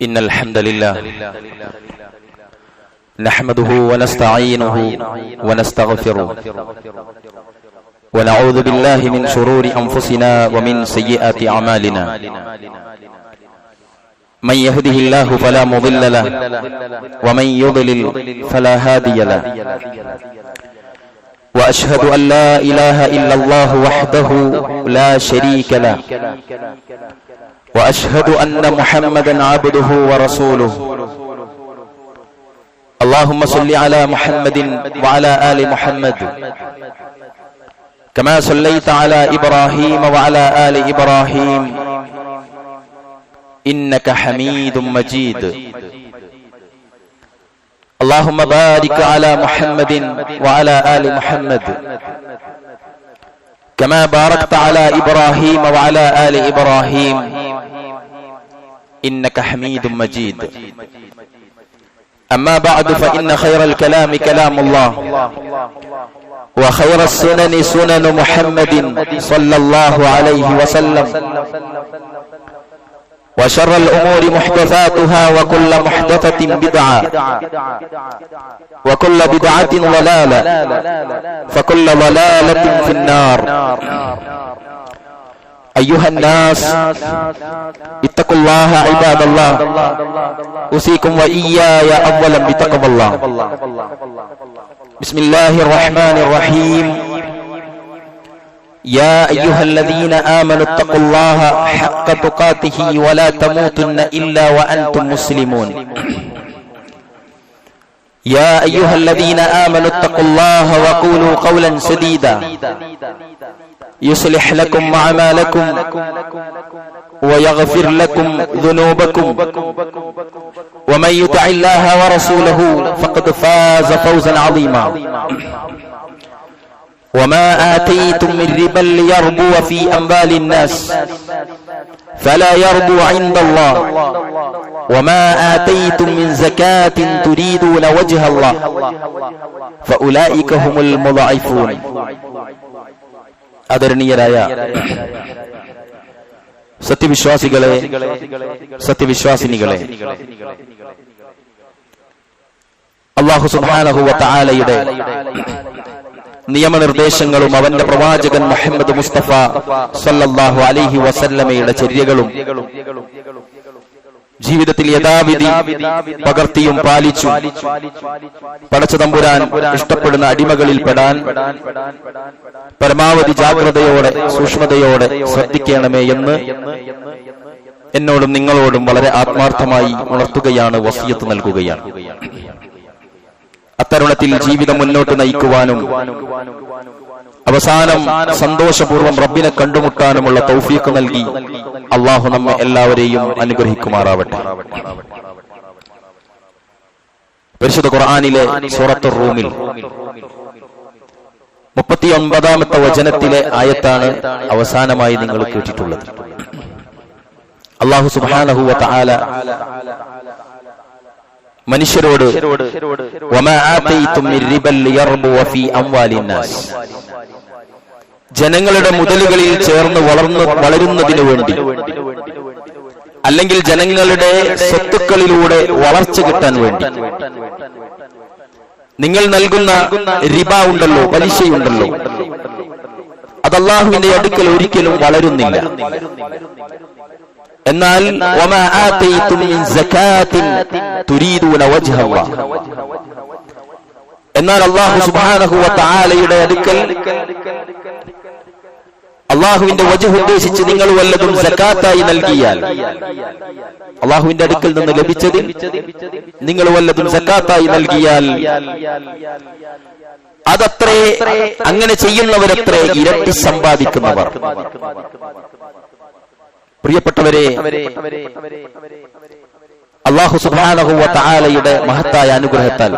إن الحمد لله نحمده ونستعينه ونستغفره ونعوذ بالله من شرور أنفسنا ومن سيئات أعمالنا من يهده الله فلا مضل له ومن يضلل فلا هادي له وأشهد أن لا إله إلا الله وحده لا شريك له وأشهد أن محمدا عبده ورسوله اللهم صل على محمد وعلى آل محمد كما صليت على إبراهيم وعلى آل إبراهيم إنك حميد مجيد اللهم بارك على محمد وعلى آل محمد كما باركت على إبراهيم وعلى آل إبراهيم إنك حميد مجيد أما بعد فإن خير الكلام كلام الله وخير السنن سنن محمد صلى الله عليه وسلم وشر الأمور محدثاتها وكل محدثة بدعة وكل بدعة ضلالة فكل ضلالة في النار أيها الناس اتقوا الله عباد الله أوصيكم وإياي أولا بتقوى الله بسم الله الرحمن الرحيم يا أيها الذين آمنوا اتقوا الله حق تقاته ولا تموتن إلا وأنتم مسلمون يا أيها الذين آمنوا اتقوا الله وقولوا قولا سديدا يصلح لكم أعمالكم ويغفر لكم ذنوبكم ومن يطع الله ورسوله فقد فاز فوزا عظيما وما آتيتم من ربا ليربو في أموال الناس فلا يربو عند الله وما آتيتم من زكاة تريدون وجه الله فأولئك هم المضاعفون ആദരണീയരായ സത്യവിശ്വാസികളെ, സത്യവിശ്വാസിനികളെ, അല്ലാഹു സുബ്ഹാനഹു വ തആലയുടെ നിയമനിർദ്ദേശങ്ങളും അവന്റെ പ്രവാചകൻ മുഹമ്മദ് മുസ്തഫ സല്ലല്ലാഹു അലൈഹി വസല്ലമയുടെ ചര്യകളും ജീവിതത്തിൽ യഥാവിധി പകർത്തിയും പാലിച്ചു പടച്ചതമ്പുരാൻ ഇഷ്ടപ്പെടുന്ന അടിമകളിൽ പെടാൻ പരമാവധി ജാഗ്രതയോടെ സൂക്ഷ്മതയോടെ ശ്രദ്ധിക്കണമേ എന്ന് എന്നോടും നിങ്ങളോടും വളരെ ആത്മാർത്ഥമായി ഉണർത്തുകയാണ്, വസിയത്ത് നൽകുകയാണ്. അത്തരുണത്തിൽ ജീവിതം മുന്നോട്ട് നയിക്കുവാനും അവസാനം സന്തോഷപൂർവ്വം റബ്ബിനെ കണ്ടുമുട്ടാനുമുള്ള തൗഫീഖ് നൽകി അള്ളാഹു നമ്മെ എല്ലാവരെയും അനുഗ്രഹിക്കുമാറാവട്ടെ. പരിശുദ്ധ ഖുർആനിലെ സൂറത്തുർ റൂമിൽ 39-ാമത്തെ വചനത്തിലെ ആയത്താണ് അവസാനമായി നിങ്ങൾ കേട്ടിട്ടുള്ളത്. അല്ലാഹു സുബ്ഹാനഹു വ തആല മനുഷ്യരോട് വമാ ആതൈതും മിർ റിബൽ ലിയർബുവ ഫീ അംവാലിന്നാസ്, ജനങ്ങളുടെ മുതലുകളിൽ ചേർന്ന് വളരുന്നതിനു വേണ്ടി അല്ലെങ്കിൽ ജനങ്ങളുടെ സ്വത്തുക്കളിലൂടെ വളർച്ച കിട്ടാൻ വേണ്ടി നിങ്ങൾ നൽകുന്ന റിബ ഉണ്ടല്ലോ, പലിശയുണ്ടല്ലോ, അത് അല്ലാഹുവിന്റെ അടുക്കൽ ഒരിക്കലും വളരുന്നില്ല. എന്നാൽ വമാ ആതൈതും മിൻ സകാത്തിൻ തുരീദൂന വജ്ഹ അല്ലാഹ്, എന്നാൽ അല്ലാഹു സുബ്ഹാനഹു വ തആലയുടെ അടുക്കൽ അള്ളാഹുവിന്റെ വജ്ഹ് ഉദ്ദേശിച്ച് നിങ്ങൾ വല്ലതും സകാത്തായി നൽകിയാൽ, അള്ളാഹുവിന്റെ അടുക്കൽ നിന്ന് ലഭിച്ചതിൽ നിങ്ങൾ വല്ലതും സകാത്തായി നൽകിയാൽ അതത്രേ, അങ്ങനെ ചെയ്യുന്നവരത്രേ ഇരട്ടി സമ്പാദിക്കുന്നവർ. പ്രിയപ്പെട്ടവരെ, അല്ലാഹു സുബ്ഹാനഹു വ തആലയുടെ മഹത്തായ അനുഗ്രഹത്താൽ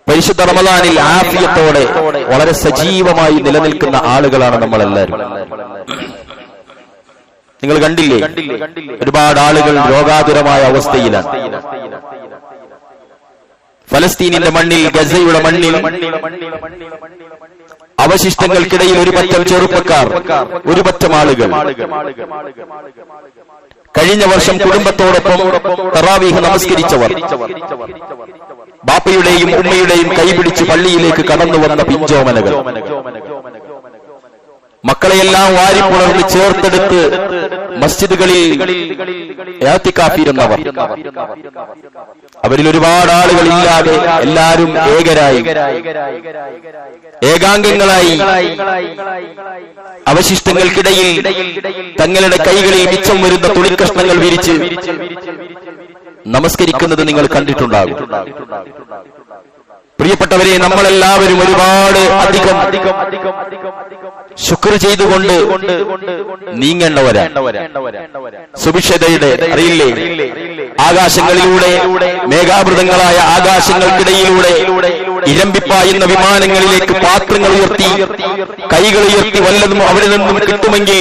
പരിശുദ്ധ റമളാനിൽ ആഫിയത്തോടെ വളരെ സജീവമായി നിലനിൽക്കുന്ന ആളുകളാണ് നമ്മളെല്ലാവരും. നിങ്ങൾ കണ്ടില്ലേ, ഒരുപാട് ആളുകൾ രോഗാതുരമായ അവസ്ഥയിലാണ്. ഫലസ്തീനിന്റെ മണ്ണിൽ, ഗസയുടെ മണ്ണിൽ അവശിഷ്ടങ്ങൾക്കിടയിൽ ഒരു പറ്റം ചെറുപ്പക്കാർ, ഒരു പറ്റം ആളുകൾ കഴിഞ്ഞ വർഷം കുടുംബത്തോടൊപ്പം തറാവീഹ് നമസ്കരിച്ചവർ, ബാപ്പയുടെയും ഉമ്മയുടെയും കൈപിടിച്ച് പള്ളിയിലേക്ക് കടന്നു വന്ന പിഞ്ചോമനകൾ, മക്കളെയെല്ലാം വാരിപ്പുണർന്ന് ചേർത്തെടുത്ത് മസ്ജിദുകളിൽ ഇഅ്തികാഫിരുന്നവർ, അവരിൽ ഒരുപാട് ആളുകളില്ലാതെ എല്ലാവരും ഏകരായി ഏകാംഗങ്ങളായി അവശിഷ്ടങ്ങൾക്കിടയിൽ തങ്ങളുടെ കൈകളിൽ മിച്ചം വരുന്ന തുണിക്കഷ്ണങ്ങൾ വിരിച്ച് നമസ്കരിക്കുന്നത് നിങ്ങൾ കണ്ടിട്ടുണ്ടാകും. പ്രിയപ്പെട്ടവരെ, നമ്മളെല്ലാവരും ഒരുപാട് അധികം ശുക്ർ ചെയ്തുകൊണ്ട് നീങ്ങേണ്ടവരാണ്. സുഭിക്ഷതയുടെ അറിയില്ലേ, ആകാശങ്ങളിലൂടെ മേഘാവൃതങ്ങളായ ആകാശങ്ങൾക്കിടയിലൂടെ ഇരമ്പിപ്പായുന്ന വിമാനങ്ങളിലേക്ക് പാത്രങ്ങൾ ഉയർത്തി കൈകൾ ഉയർത്തി വല്ലതും അവിടെ നിന്നും കിട്ടുമെങ്കിൽ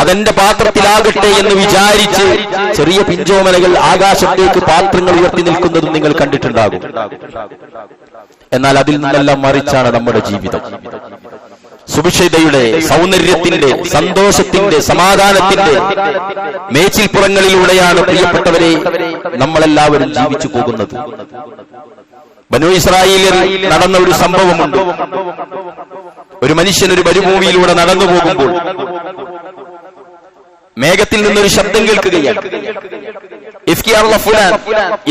അതെന്റെ പാത്രത്തിലാകട്ടെ എന്ന് വിചാരിച്ച് ചെറിയ പിഞ്ചോമനകൾ ആകാശത്തേക്ക് പാത്രങ്ങൾ ഉയർത്തി നിൽക്കുന്നതും നിങ്ങൾ കണ്ടിട്ടുണ്ടാകും. എന്നാൽ അതിൽ നിന്നെല്ലാം മറിച്ചാണ് നമ്മുടെ ജീവിതം. സുഭിക്ഷതയുടെ, സൗന്ദര്യത്തിന്റെ, സന്തോഷത്തിന്റെ, സമാധാനത്തിന്റെ മേച്ചിൽപ്പുറങ്ങളിലൂടെയാണ് പ്രിയപ്പെട്ടവരെ നമ്മളെല്ലാവരും ജീവിച്ചു പോകുന്നത്. ബനൂ ഇസ്രായേലിൽ നടന്ന ഒരു സംഭവമുണ്ട്. ഒരു മനുഷ്യൻ ഒരു മരുഭൂമിയിലൂടെ നടന്നു പോകുമ്പോൾ മേഘത്തിൽ നിന്നൊരു ശബ്ദം കേൾക്കുകയാണ്,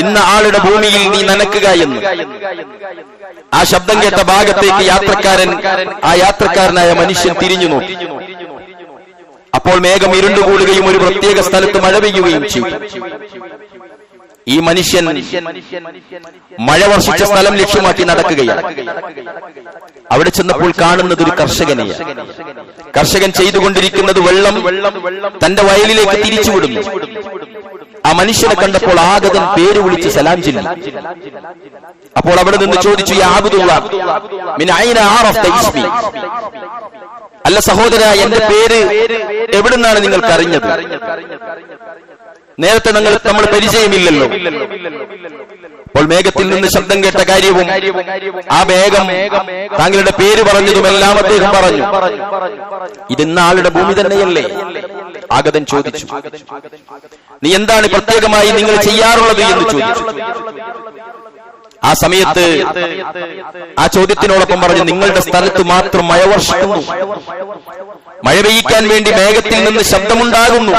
ഇന്ന ആളുടെ ഭൂമിയിൽ നീ നനക്കുക എന്ന്. ആ ശബ്ദം കേട്ട ഭാഗത്തേക്ക് യാത്രക്കാരനായ മനുഷ്യൻ തിരിഞ്ഞു നോക്കി. അപ്പോൾ മേഘം ഇരുണ്ടുകൂടുകയും ഒരു പ്രത്യേക സ്ഥലത്ത് മഴ പെയ്യുകയും ചെയ്തു. ഈ മനുഷ്യൻ മഴ വർഷിച്ച സ്ഥലം ലക്ഷ്യമാക്കി നടക്കുകയാണ്. അവിടെ ചെന്നപ്പോൾ കാണുന്നത് ഒരു കർഷകനെയാണ്. കർഷകൻ ചെയ്തുകൊണ്ടിരിക്കുന്നത് വെള്ളം തന്റെ വയലിലേക്ക് തിരിച്ചുവിടുന്നു. ആ മനുഷ്യനെ കണ്ടപ്പോൾ ആഗതൻ പേര് വിളിച്ച് സലാം ചൊല്ലി. അപ്പോൾ അവിടെ നിന്ന് ചോദിച്ചു, യാ അബ്ദുല്ലാഹ് മിൻ ഐന അറഫ്ത ഇസ്മി, അല്ല സഹോദര, എന്റെ പേര് എവിടുന്നാണ് നിങ്ങൾക്ക് അറിഞ്ഞത്? നേരത്തെ നമ്മൾ പരിചയമില്ലല്ലോ. അപ്പോൾ മേഘത്തിൽ നിന്ന് ശബ്ദം കേട്ട കാര്യവും ആ മേഘം താങ്കളുടെ പേര് പറഞ്ഞതുമെല്ലാം അദ്ദേഹം പറഞ്ഞു. ഇതെന്ന ആളുടെ ഭൂമി തന്നെയല്ലേ? ആഗതൻ ചോദിച്ചു, നീ എന്താണ് പ്രത്യേകമായി നിങ്ങൾ ചെയ്യാറുള്ളത് എന്ന് ചോദിച്ചു. ആ സമയത്ത് ആ ചോദ്യത്തിനോടൊപ്പം പറഞ്ഞു, നിങ്ങളുടെ സ്ഥലത്ത് മാത്രം മഴ വർഷിക്കുന്നു, മഴ പെയ്യിക്കാൻ വേണ്ടി മേഘത്തിൽ നിന്ന് ശബ്ദമുണ്ടാകുന്നു,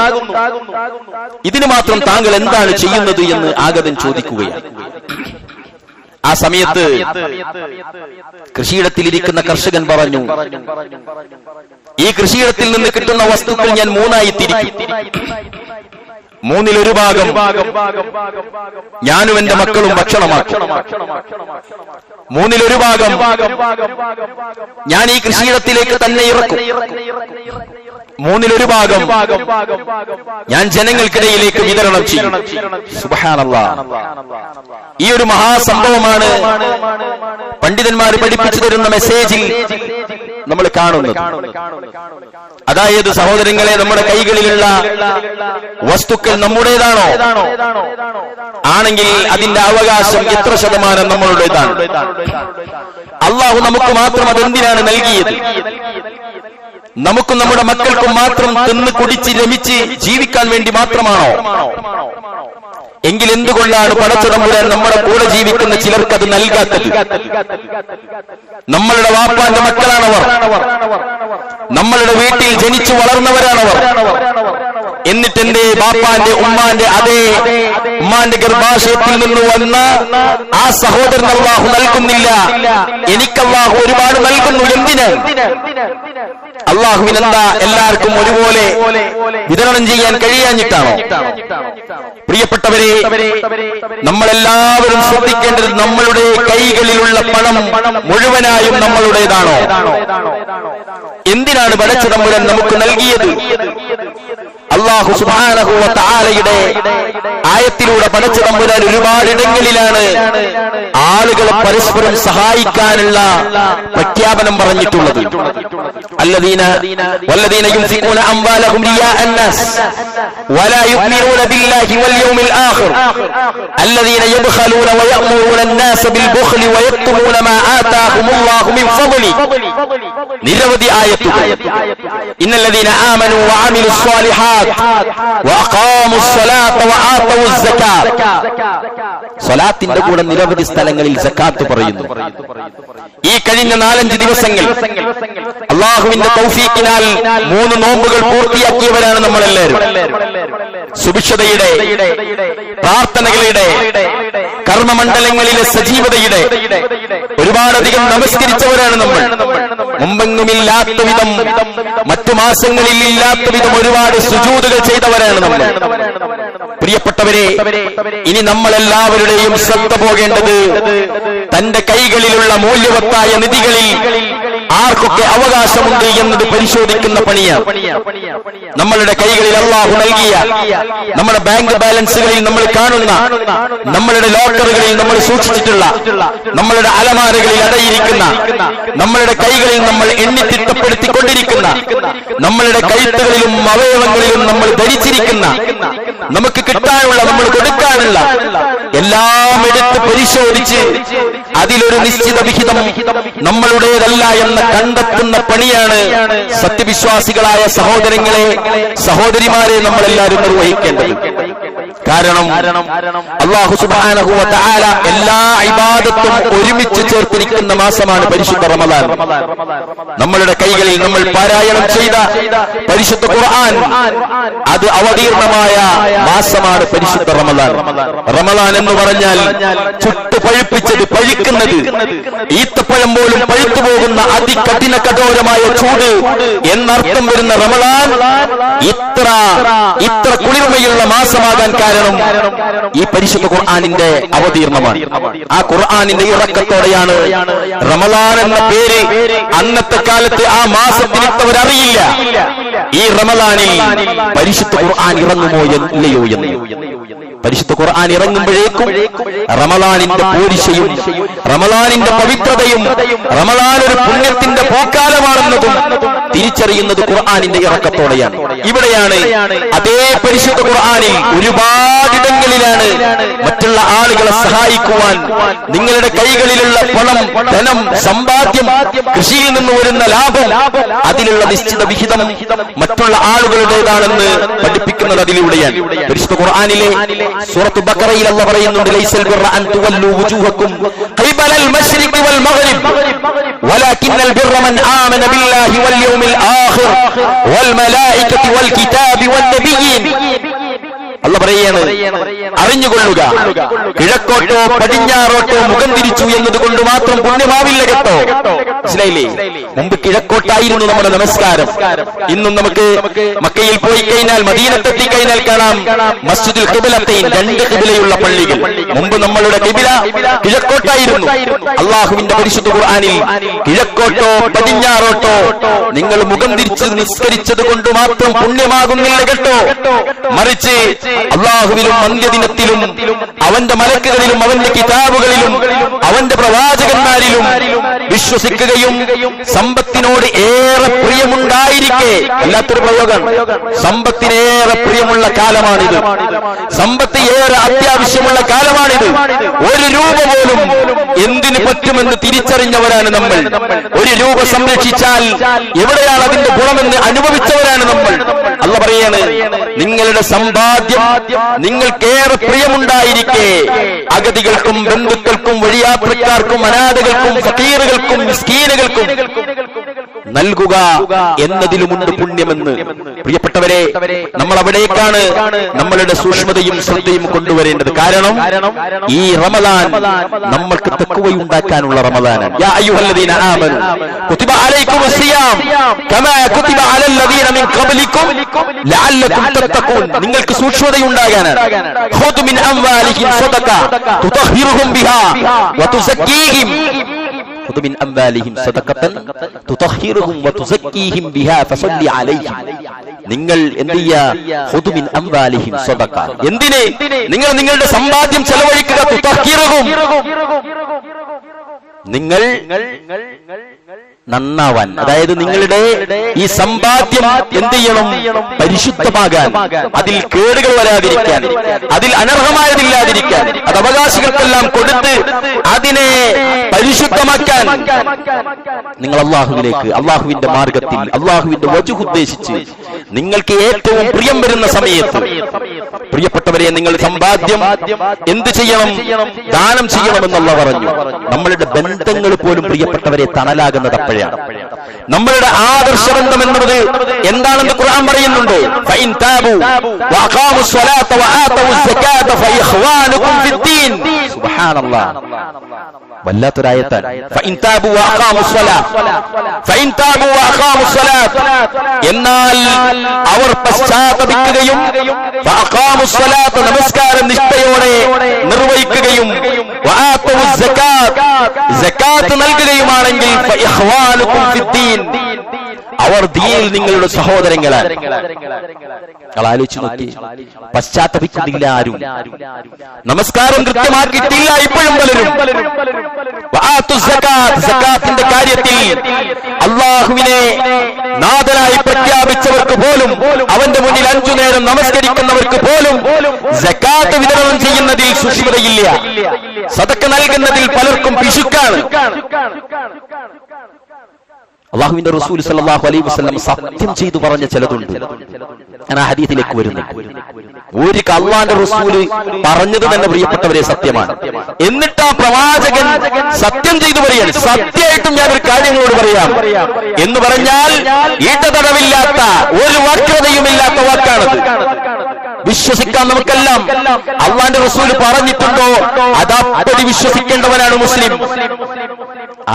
ഇതിന് മാത്രം താങ്കൾ എന്താണ് ചെയ്യുന്നത് എന്ന് ആഗതൻ ചോദിക്കുകയാണ്. ആ സമയത്ത് കൃഷിയിടത്തിലിരിക്കുന്ന കർഷകൻ പറഞ്ഞു, ഈ കൃഷിയിടത്തിൽ നിന്ന് കിട്ടുന്ന വസ്തുക്കൾ ഞാൻ മൂന്നായി തിരിക്കും. മൂന്നിലൊരു ഭാഗം ഞാനും എന്റെ മക്കളും ഭക്ഷണമാക്കും. മൂന്നിലൊരു ഭാഗം ഞാൻ ഈ കൃഷിയിടത്തിലേക്ക് തന്നെ ഇറക്കും. മൂന്നിലൊരു ഭാഗം ഞാൻ ജനങ്ങൾക്കിടയിലേക്ക് വിതരണം ചെയ്യും. സുബ്ഹാനല്ലാഹ്, ഈ ഒരു മഹാസംഭവമാണ് പണ്ഡിതന്മാർ പഠിപ്പിച്ചു തരുന്ന മെസ്സേജിൽ നമ്മൾ കാണുന്നത്. അതായത് സഹോദരങ്ങളെ, നമ്മുടെ കൈകളിലുള്ള വസ്തുക്കൾ നമ്മുടേതാണോ? ആണെങ്കിൽ അതിന്റെ അവകാശം എത്ര ശതമാനം നമ്മളുടേതാണ്? അള്ളാഹു നമുക്ക് മാത്രം അതെന്തിനാണ് നൽകിയത്? നമുക്കും നമ്മുടെ മക്കൾക്കും മാത്രം തിന്ന് കുടിച്ച് രമിച്ച് ജീവിക്കാൻ വേണ്ടി മാത്രമാണോ? എങ്കിൽ എന്തുകൊണ്ടാണ് പടച്ചതമ്പുരാൻ നമ്മുടെ കൂടെ ജീവിക്കുന്ന ചിലർക്ക് അത് നൽകാത്തത്? നമ്മളുടെ വാപ്പാന്റെ മക്കളാണവർ, നമ്മളുടെ വീട്ടിൽ ജനിച്ചു വളർന്നവരാണവർ. എന്നിട്ട് എന്റെ ബാപ്പാന്റെ ഉമ്മാന്റെ അതേ ഉമ്മാന്റെ ഗർഭാശയത്തിൽ നിന്ന് വന്ന ആ സഹോദരൻ അല്ലാഹു നൽകുന്നില്ല, എനിക്കല്ലാഹു ഒരുപാട് നൽകുന്നു. എന്തിന്? അല്ലാഹുവിനെന്താ എല്ലാവർക്കും ഒരുപോലെ വിതരണം ചെയ്യാൻ കഴിയാഞ്ഞിട്ടാണോ? പ്രിയപ്പെട്ടവരെ, നമ്മളെല്ലാവരും ശ്രദ്ധിക്കേണ്ടത് നമ്മളുടെ കൈകളിലുള്ള പണം മുഴുവനായും നമ്മളുടേതാണോ? എന്തിനാണ് പടച്ചതമ്പുരാൻ നമുക്ക് നൽകിയത്? അല്ലാഹു സുബ്ഹാനഹു വ തആലയുടെ ആയത്തിലൂടെ പടച്ചതമ്പുരാൻ ഒരുപാടിടങ്ങളിലാണ് ആളുകളെ പരസ്പരം സഹായിക്കാനുള്ള പ്രഖ്യാപനം പറഞ്ഞിട്ടുള്ളത്. വല്ലദീന യുൻഫിഖൂന അംവാലഹും റിയാഅൻ നാസ് വലാ യുഅ്മിനൂന ബില്ലാഹി വൽ യൗമിൽ ആഖിർ അല്ലദീന യബ്ഖലൂന വയഅ്മുറൂന അൻ-നാസ ബിൽ ബുഖ്ലി വയക്തുമൂന മാ ആതാഹുമുല്ലാഹു മിൻ ഫദ്ലി. നിരവധി ആയത്തുകൾ. ഇന്നല്ലദീന ആമനൂ വഅമിലുസ് സ്വാലിഹാത്ത് വഅഖാമുസ് സ്വലാത്ത വആതവുസ് സകാത്ത്. സ്വലാത്തിന്റെ കൂടെ നിരവധി സ്ഥലങ്ങളിൽ സക്കാത്ത് പറയുന്നു. ഈ കഴിഞ്ഞ 4-5 ദിവസങ്ങൾ അള്ളാഹുവിന്റെ തൗഫീഖിനാൽ 3 നോമ്പുകൾ പൂർത്തിയാക്കിയവരാണ് നമ്മളെല്ലാവരും. സുഭിക്ഷതയുടെ, പ്രാർത്ഥനകളുടെ, കർമ്മമണ്ഡലങ്ങളിലെ സജീവതയുടെ ഒരുപാടധികം നമസ്കരിച്ചവരാണ് നമ്മൾ. മുമ്പെങ്ങുമില്ലാത്ത വിധം, മറ്റു മാസങ്ങളിൽ ഇല്ലാത്ത വിധം ഒരുപാട് സുജൂദുകൾ ചെയ്തവരാണ് നമ്മൾ. പ്രിയപ്പെട്ടവരെ, ഇനി നമ്മളെല്ലാവരുടെയും ശ്രദ്ധ പോകേണ്ടത് തന്റെ കൈകളിലുള്ള മൂല്യവത്തായ നിധികളിൽ ആർക്കൊക്കെ അവകാശമുണ്ട് എന്നത് പരിശോധിക്കുന്ന പണിയാണ്. നമ്മളുടെ കൈകളിൽ അല്ലാഹു നൽകിയ നമ്മുടെ ബാങ്ക് ബാലൻസുകളിൽ നമ്മൾ കാണുന്ന, നമ്മളുടെ ലോക്കറുകളിൽ നമ്മൾ സൂക്ഷിച്ചിട്ടുള്ള, നമ്മളുടെ അലമാരകളിൽ അടയിരിക്കുന്ന, നമ്മളുടെ കൈകളിൽ നമ്മൾ എണ്ണിത്തിട്ടപ്പെടുത്തിക്കൊണ്ടിരിക്കുന്ന, നമ്മളുടെ കഴുത്തുകളിലും അവയവങ്ങളിലും നമ്മൾ ധരിച്ചിരിക്കുന്ന, നമുക്ക് കിട്ടാനുള്ള, നമ്മൾ കൊടുക്കാനുള്ള എല്ലാം എടുത്ത് പരിശോധിച്ച് അതിലൊരു നിശ്ചിത വിഹിതം നമ്മളുടേതല്ല എന്ന് കണ്ടെത്തുന്ന പണിയാണ് സത്യവിശ്വാസികളായ സഹോദരങ്ങളെ, സഹോദരിമാരെ നമ്മളെല്ലാവരും നിർവഹിക്കേണ്ടത്. കാരണം അല്ലാഹു സുബ്ഹാനഹു വ തആല എല്ലാ ഇബാദത്തും ഒരുമിച്ച് ചേർത്തിരിക്കുന്ന മാസമാണ് പരിശുദ്ധ റമദാൻ. നമ്മളുടെ കൈകളിൽ നമ്മൾ പാരായണം ചെയ്ത പരിശുദ്ധ ഖുർആൻ, അത് അവതീർണമായ മാസമാണ് പരിശുദ്ധ റമദാൻ. റമദാൻ എന്ന് പറഞ്ഞാൽ ചുട്ടു പഴുപ്പിച്ചത്, പഴുക്കുന്നത്, ഈത്തപ്പഴം പോലും പഴുത്തു പോകുന്ന അതികഠിന കഠോരമായ ചൂട് എന്നർത്ഥം വരുന്ന റമദാൻ ഇത്ര കുളിർമയുള്ള മാസമാകാൻ കാരണം ഈ പരിശുദ്ധ ഖുർആനിന്റെ അവതീർണമാണ്. ആ ഖുർആനിന്റെ ഇറക്കത്തോടെയാണ് റമദാൻ എന്ന പേര് അന്നത്തെ കാലത്ത് ആ മാസത്തിനിട്ടവരറിയില്ല. ഈ റമദാനിൽ പരിശുദ്ധ ഖുർആൻ ഇറങ്ങുമോ ഇല്ലയോ എന്ന്. പരിശുദ്ധ ഖുർആൻ ഇറങ്ങുമ്പോഴേക്കും റമദാനിന്റെ പോരിശയും റമദാനിന്റെ പവിത്രതയും റമദാൻ ഒരു പുണ്യത്തിന്റെ പൂക്കാലമാണെന്നതും തിരിച്ചറിയുന്നത് ഖുർആനിന്റെ ഇറക്കത്തോടെയാണ്. ഇവിടെയാണ് അതേ പരിശുദ്ധ ഖുർആനിൽ ഒരുപാടിടങ്ങളിലാണ് മറ്റുള്ള ആളുകളെ സഹായിക്കുവാൻ നിങ്ങളുടെ കൈകളിലുള്ള പണം, ധനം, സമ്പാദ്യം, കൃഷിയിൽ നിന്ന് വരുന്ന ലാഭം, അതിലുള്ള നിശ്ചിത വിഹിതം മറ്റുള്ള ആളുകളുടേതാണെന്ന് പഠിപ്പിക്കുന്നത് അതിലൂടെയാണ്. പരിശുദ്ധ ഖുർആനിലെ സൂറത്ത് ബഖറയിൽ അല്ലാഹു പറയുന്നുണ്ട്, ലൈസൽ ബിർറ അൻ തുവല്ലു വുജൂഹക്കും ഖിബലൽ മശ്രിഖി വൽ മഗ്രിബ് വലാകിന്നൽ ബിർറ മൻ ആമന ബില്ലാഹി വൽ യൗമിൽ ആഖിർ വൽ മലായികതി വൽ കിതാബി വൻ നബിയ്യീൻ. അല്ലാഹു പറയാണ്, അറിഞ്ഞുകൊള്ളുക, കിഴക്കോട്ടോ പടിഞ്ഞാറോട്ടോ മുഖം തിരിച്ചു എന്നതുകൊണ്ട് മാത്രം പുണ്യമാവില്ല കേട്ടോ. മനസ്സിലായില്ലേ? മുമ്പ് കിഴക്കോട്ടായിരുന്നു നമ്മുടെ നമസ്കാരം. ഇന്നും നമുക്ക് മക്കയിൽ പോയി കഴിഞ്ഞാൽ, മദീനത്തെത്തിക്കഴിഞ്ഞാൽ കാണാം മസ്ജിദുൽ ഖിബ്ലത്തൈൻ, 2 ഖിബ്ലയുള്ള പള്ളികൾ. മുമ്പ് നമ്മളുടെ ഖിബ്ല കിഴക്കോട്ടായിരുന്നു. അള്ളാഹുവിന്റെ പരിശുദ്ധ ഖുർആനിൽ കിഴക്കോട്ടോ പടിഞ്ഞാറോട്ടോ നിങ്ങൾ മുഖം തിരിച്ച് നിസ്കരിച്ചത് കൊണ്ട് മാത്രം പുണ്യമാകുന്നില്ല കേട്ടോ. മറിച്ച് അള്ളാഹുവിലും അന്ത്യദിനത്തിലും അവന്റെ മലക്കുകളിലും അവന്റെ കിതാബുകളിലും അവന്റെ പ്രവാചകന്മാരിലും വിശ്വസിക്കുകയും സമ്പത്തിനോട് ഏറെ പ്രിയമുണ്ടായിരിക്കെ, അല്ലാത്തൊരു പ്രയോഗം, സമ്പത്തിനേറെ പ്രിയമുള്ള കാലമാണിത്, സമ്പത്ത് ഏറെ അത്യാവശ്യമുള്ള കാലമാണിത്. 1 രൂപ പോലും എന്തിന് പറ്റുമെന്ന് തിരിച്ചറിഞ്ഞവരാണ് നമ്മൾ. 1 രൂപ സംരക്ഷിച്ചാൽ എവിടെയാണ് അതിന്റെ ഗുണമെന്ന് അനുഭവിച്ചവരാണ് നമ്മൾ. അല്ലാഹു പറയാണ്, നിങ്ങളുടെ സമ്പാദ്യം നിങ്ങൾക്കേറെ പ്രിയമുണ്ടായിരിക്കെ അഗതികൾക്കും ബന്ധുക്കൾക്കും വഴിയാത്രക്കാർക്കും അനാഥകൾക്കും ഫക്കീറുകൾക്കും മിസ്കീനുകൾക്കും നൽകുക എന്നതിലുമുണ്ട് പുണ്യമെന്ന്. പ്രിയപ്പെട്ടവരെ, നമ്മൾ അവിടേക്കാണ് നമ്മളുടെ സൂക്ഷ്മതയും ശ്രദ്ധയും കൊണ്ടുവരേണ്ടത്. കാരണം ഈ റമദാൻ നമ്മൾക്ക് തഖ്വയുണ്ടാക്കാനുള്ള റമദാനാണ്. യാ അയ്യുഹല്ലദീന ആമനൂ കുതിബ അലൈക്കുമുസ് സിയാം കമാ കുതിബ അലല്ലദീന മിൻ ഖബ്ലിക്കും ലഅല്ലകും തത്തഖൂൻ. നിങ്ങൾക്ക് സൂക്ഷ്മതയുണ്ടാകാനാണ്. ഖുദ് മിൻ അംവാലിഹിം സദഖ തുതഹിറുഹും ബിഹാ വതുസക്കീഹിം خذ من أموالهم صدقة تطهرهم وتزكيهم بها فصل عليهم. നിങ്ങൾ എന്ത് ചെയ്യുക? ഖുദ് മിൻ അംവാലിഹിം സദഖ. എന്തിനെ? നിങ്ങൾ നിങ്ങളുടെ സമ്പാദ്യം ചെലവഴിക്കുക. തുതഹിറുഹും, നിങ്ങൾ നന്നാവാൻ, അതായത് നിങ്ങളുടെ ഈ സമ്പാദ്യം എന്ത് ചെയ്യണം? പരിശുദ്ധമാകാൻ, അതിൽ കേടുകൾ വരാതിരിക്കാൻ, അതിൽ അനർഹമായതില്ലാതിരിക്കാൻ, അത് അവകാശികൾക്കെല്ലാം കൊടുത്ത് അതിനെ പരിശുദ്ധമാക്കാൻ നിങ്ങൾ അള്ളാഹുവിലേക്ക്, അള്ളാഹുവിന്റെ മാർഗത്തിൽ, അള്ളാഹുവിന്റെ വജ്ഹ് ഉദ്ദേശിച്ച് നിങ്ങൾക്ക് ഏറ്റവും പ്രിയം വരുന്ന സമയത്ത്, പ്രിയപ്പെട്ടവരെ, നിങ്ങൾ സമ്പാദ്യം എന്ത് ചെയ്യണം? ദാനം ചെയ്യണമെന്നുള്ള പറഞ്ഞു. നമ്മളുടെ ബന്ധങ്ങൾ പോലും പ്രിയപ്പെട്ടവരെ തണലാകുന്നത് അപ്പോഴാണ്. നമ്മളുടെ ആദർശബന്ധം എന്നത് എന്താണെന്ന് ഖുർആൻ പറയുന്നുണ്ട്. ഫഇൻ താബു വഅഖാമു സ്വലാത്ത വആതവു സകാത ഫഇഖ്വാനുകും ഫിദ്ദീൻ. സുബ്ഹാനല്ലാഹ്, വല്ലാത്തൊരായത്താണ്. ഫഇൻ താബു വഅഖാമു സ്വലാത്ത്, ഫഇൻ താബു വഅഖാമു സ്വലാത്ത്, എന്നാൽ അവർ പശ്ചാത്തപിക്കുകയും വഅഖാമു സ്വലാത്ത്, നമസ്കാരം നിഷ്ഠയോടെ നിർവഹിക്കുകയും വആതവു സകാത്ത്, സകാത്ത് നൽകുകയുമാണെങ്കിൽ ഫഇഖ്വാനുകും ഫിദ്ദീൻ, അവർ ദീനിൽ നിങ്ങളുടെ സഹോദരങ്ങളാണ്. നിങ്ങൾ ആലോചിച്ച് നോക്കി, പശ്ചാത്തപിക്കുന്നില്ല ആരും, നമസ്കാരം കൃത്യമാക്കിയിട്ടില്ല ഇപ്പോഴും പലരും. സകാത്തിന്റെ കാര്യത്തിൽ അള്ളാഹുവിനെ നാഥനായി പ്രഖ്യാപിച്ചവർക്ക് പോലും, അവന്റെ മുന്നിൽ 5 നേരം നമസ്കരിക്കുന്നവർക്ക് പോലും സകാത്ത് വിതരണം ചെയ്യുന്നതിൽ സൂക്ഷ്മതയില്ല. സദക്ക നൽകുന്നതിൽ പലർക്കും പിശുക്കാണ്. അള്ളാഹുവിന്റെ റസൂൽ സല്ലല്ലാഹു അലൈഹി വസല്ലം സത്യം ചെയ്തു പറഞ്ഞ ചിലതുണ്ട്. ഞാൻ ആ ഹദീസിലേക്ക് വരുന്നു. ഒരു അള്ളാന്റെ റസൂല് പറഞ്ഞത് തന്നെ പ്രിയപ്പെട്ടവരെ സത്യമാണ്. എന്നിട്ട് ആ പ്രവാചകൻ സത്യം ചെയ്തു പറയുകയാണ്, സത്യമായിട്ടും ഞാൻ ഒരു കാര്യങ്ങളോട് പറയാം എന്ന് പറഞ്ഞാൽ ഈട്ടതടവില്ലാത്ത, ഒരു വക്രതയുമില്ലാത്ത വാക്കാണത്. വിശ്വസിക്കാൻ നമുക്കെല്ലാം. അള്ളാന്റെ റസൂല് പറഞ്ഞിട്ടുണ്ടോ അതപ്പടി വിശ്വസിക്കേണ്ടവനാണ് മുസ്ലിം.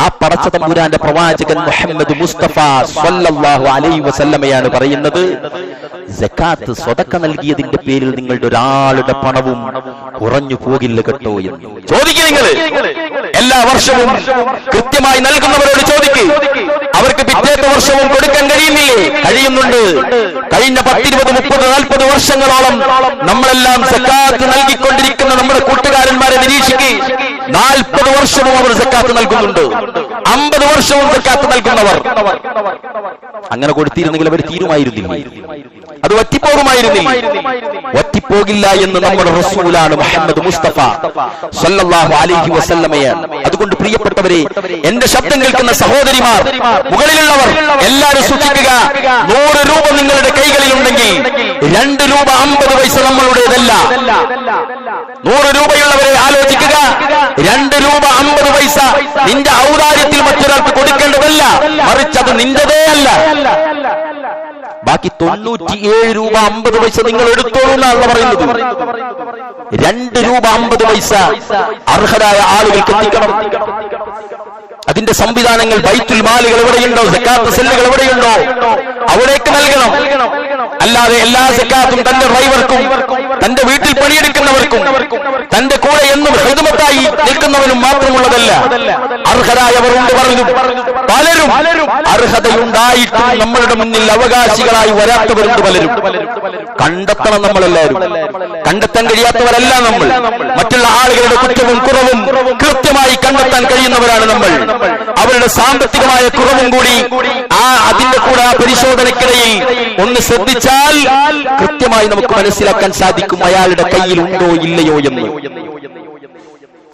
ആ പടച്ച തമ്പുരാന്റെ പ്രവാചകൻ മുഹമ്മദ് മുസ്തഫ സ്വല്ലല്ലാഹു അലൈഹി വസല്ലമയാണ് പറയുന്നത്, സകാത്ത് സ്വതക്ക നൽകിയതിന്റെ പേരിൽ നിങ്ങളുടെ ഒരാളുടെ പണവും കുറഞ്ഞു പോകില്ല കേട്ടോ എന്ന് ചോദിക്കുക. നിങ്ങൾ എല്ലാ വർഷവും കൃത്യമായി നൽകുന്നവരോട് ചോദിക്കുക. അവർക്ക് പിറ്റേത്തെ വർഷവും കൊടുക്കാൻ കഴിയുന്നില്ലേ? കഴിയുന്നുണ്ട്. കഴിഞ്ഞ 10, 20, 30, 40 വർഷങ്ങളോളം നമ്മളെല്ലാം സകാത്ത് നൽകിക്കൊണ്ടിരിക്കുന്ന നമ്മുടെ കൂട്ടുകാരന്മാരെ നിരീക്ഷിക്കുക. 40 വർഷവും അവർ സകാത്ത് നൽകുന്നുണ്ട്. 50 വർഷവും സകാത്ത് നൽകുന്നവർ. അങ്ങനെ കൊടുത്തിരുന്നെങ്കിൽ അവർ തീരുമായിരുന്നില്ല, അത് വറ്റിപ്പോകുമായിരുന്നില്ല. വറ്റിപ്പോകില്ല എന്ന് നമ്മുടെ റസൂലാണ് മുഹമ്മദ് മുസ്തഫ സല്ലല്ലാഹു അലൈഹി വസല്ലമയാണ്. അതുകൊണ്ട് പ്രിയപ്പെട്ടവരെ, എന്റെ ശബ്ദം കേൾക്കുന്ന സഹോദരിമാർ, മുകളിലുള്ളവർ എല്ലാവരും സൂക്ഷിക്കുക. 100 രൂപ നിങ്ങളുടെ കൈകളിലുണ്ടെങ്കിൽ 2 രൂപ 50 പൈസ നമ്മളുടേതല്ല. 100 രൂപയുള്ളവരെ ആലോചിക്കുക. 2 രൂപ 50 പൈസ നിന്റെ ഔദാര്യത്തിൽ മറ്റൊരാൾക്ക് കൊടുക്കേണ്ടതല്ല, മറിച്ച് അത് നിന്റേതേ അല്ല. ബാക്കി 97 രൂപ 50 പൈസ നിങ്ങൾ എടുത്തോളൂ എന്നാണ് പറയുന്നത്. 2 രൂപ 50 പൈസ അർഹരായ ആളുകൾക്ക് എത്തിക്കണം. അതിന്റെ സംവിധാനങ്ങൾ, ബൈത്തുൽ മാലുകൾ എവിടെയുണ്ടോ, സക്കാത്ത് സെല്ലുകൾ എവിടെയുണ്ടോ അവിടേക്ക് നൽകണം. അല്ലാതെ എല്ലാ സക്കാത്തും തന്റെ ഡ്രൈവർക്കും, തന്റെ വീട്ടിൽ പണിയെടുക്കുന്നവർക്കും, തന്റെ കൂടെ എന്നും ഹിദ്മത്തായി നിൽക്കുന്നവനും മാത്രമുള്ളതല്ല. അർഹരായവർ ഉണ്ട് പറഞ്ഞു. പലരും അർഹതയുണ്ടായിട്ടും നമ്മളുടെ മുന്നിൽ അവകാശികളായി വരാത്തവരുണ്ട് പലരും. കണ്ടെത്തണം നമ്മളെല്ലാവരും. കണ്ടെത്താൻ കഴിയാത്തവരല്ല നമ്മൾ. മറ്റുള്ള ആളുകളുടെ കുറ്റവും കുറവും കൃത്യമായി കണ്ടെത്താൻ കഴിയുന്നവരാണ് നമ്മൾ. അവരുടെ സാമ്പത്തികമായ കുറവും കൂടി അതിന്റെ കൂടെ ആ പരിശോധനയ്ക്കിടയിൽ ഒന്ന് ശ്രദ്ധിച്ചാൽ കൃത്യമായി നമുക്ക് മനസ്സിലാക്കാൻ സാധിക്കും അയാളുടെ കയ്യിൽ ഉണ്ടോ ഇല്ലയോ എന്ന്.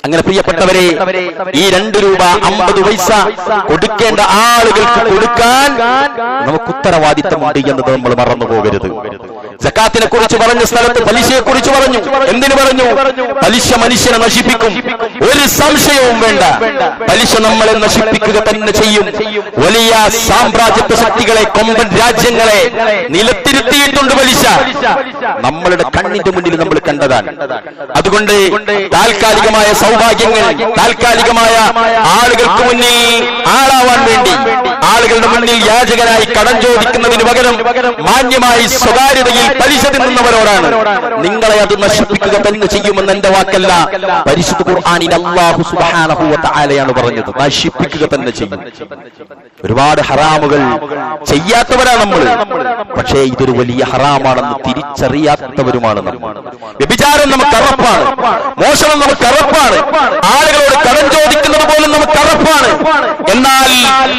അങ്ങനെ പ്രിയപ്പെട്ടവരെ, ഈ 2 രൂപ 50 പൈസ കൊടുക്കേണ്ട ആളുകൾക്ക് കൊടുക്കാൻ നമുക്ക് ഉത്തരവാദിത്തമുണ്ട് എന്നത് നമ്മൾ മറന്നു പോകരുത്. സക്കാത്തിനെ കുറിച്ച് പറഞ്ഞ സ്ഥലത്ത് പലിശയെ കുറിച്ച് പറഞ്ഞു. എന്തിനു പറഞ്ഞു? പലിശ മനുഷ്യനെ നശിപ്പിക്കും, ഒരു സംശയവും വേണ്ട. പലിശ നമ്മളെ നശിപ്പിക്കുക തന്നെ ചെയ്യും. വലിയ സാമ്രാജ്യത്വ ശക്തികളെ, കൊമ്പൻ രാജ്യങ്ങളെ നിലത്തിരുത്തിയിട്ടുണ്ട് പലിശ. നമ്മളുടെ കണ്ണിന്റെ മുന്നിൽ നമ്മൾ കണ്ടതാണ്. അതുകൊണ്ട് താൽക്കാലികമായ സൗഭാഗ്യങ്ങൾ, താൽക്കാലികമായ ആളുകൾക്ക് മുന്നിൽ ആളാവാൻ വേണ്ടി, ആളുകളുടെ മുന്നിൽ യാചകനായി കടം ചോദിക്കുന്നതിന് പകരം മാന്യമായി സ്വകാര്യതയിൽ പലിശ തിന്നുന്നവരോടാണ്. നിങ്ങളെ അത് നശിപ്പിക്കുക തന്നെ ചെയ്യുമെന്ന് എന്റെ വാക്കല്ല, പരിശുദ്ധ ഖുർആനിൽ അല്ലാഹു സുബ്ഹാനഹു വ തആലയാണ് പറഞ്ഞത്. നശിപ്പിക്കുക തന്നെ ചെയ്യും. ഒരുപാട് ഹറാമുകൾ ചെയ്യാത്തവരാണ് നമ്മൾ, പക്ഷേ ഇതൊരു വലിയ ഹറാമാണെന്ന് തിരിച്ചറിയാത്തവരുമാണ് നമ്മൾ. വ്യഭിചാരം നമുക്ക് അറപ്പാണ്, മോഷണം നമുക്ക് അറപ്പാണ്. ആളുകളോട് കടം ചോദിക്കുന്നത് പോലും നമുക്ക് അറപ്പാണ്. എന്നാൽ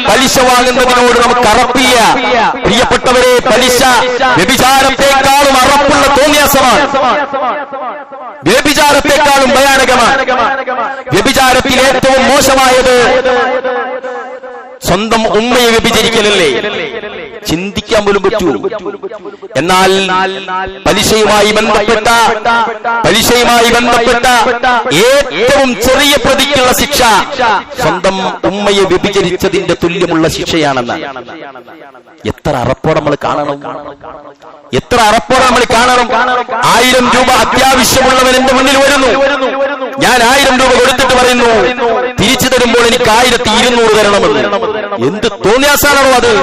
പലിശ വാങ്ങുന്നതിനോട് നമുക്ക് അറപ്പില്ല. പ്രിയപ്പെട്ടവരെ, പലിശ വ്യഭിചാരത്തെക്കാളും അറപ്പുള്ള തോന്നിയാസമാണ്, വ്യഭിചാരത്തെക്കാളും ഭയാനകമാണ്. വ്യഭിചാരത്തിൽ ഏറ്റവും മോശമായത് സ്വന്തം ഉമ്മയെ വ്യഭിചരിക്കലല്ലേ? ചിന്തിക്കാൻ പോലും പറ്റൂ. എന്നാൽ പലിശയുമായി ബന്ധപ്പെട്ട ഏറ്റവും ചെറിയ പ്രതിക്കുള്ള ശിക്ഷ സ്വന്തം ഉമ്മയെ വ്യഭിചരിച്ചതിന്റെ തുല്യമുള്ള ശിക്ഷയാണെന്ന്. എത്ര അറപ്പോടെ നമ്മൾ കാണണം, എത്ര അറപ്പോടെ നമ്മൾ കാണണം. 1000 രൂപ അത്യാവശ്യമുള്ളവൻ എന്റെ മുന്നിൽ വരുന്നു, ഞാൻ 1000 രൂപ കൊടുത്തിട്ട് പറയുന്നു തിരിച്ചു തരുമ്പോൾ എനിക്ക് 1200 തരണമെന്ന്. എന്ത് തോന്നിയാസാണോ അത്?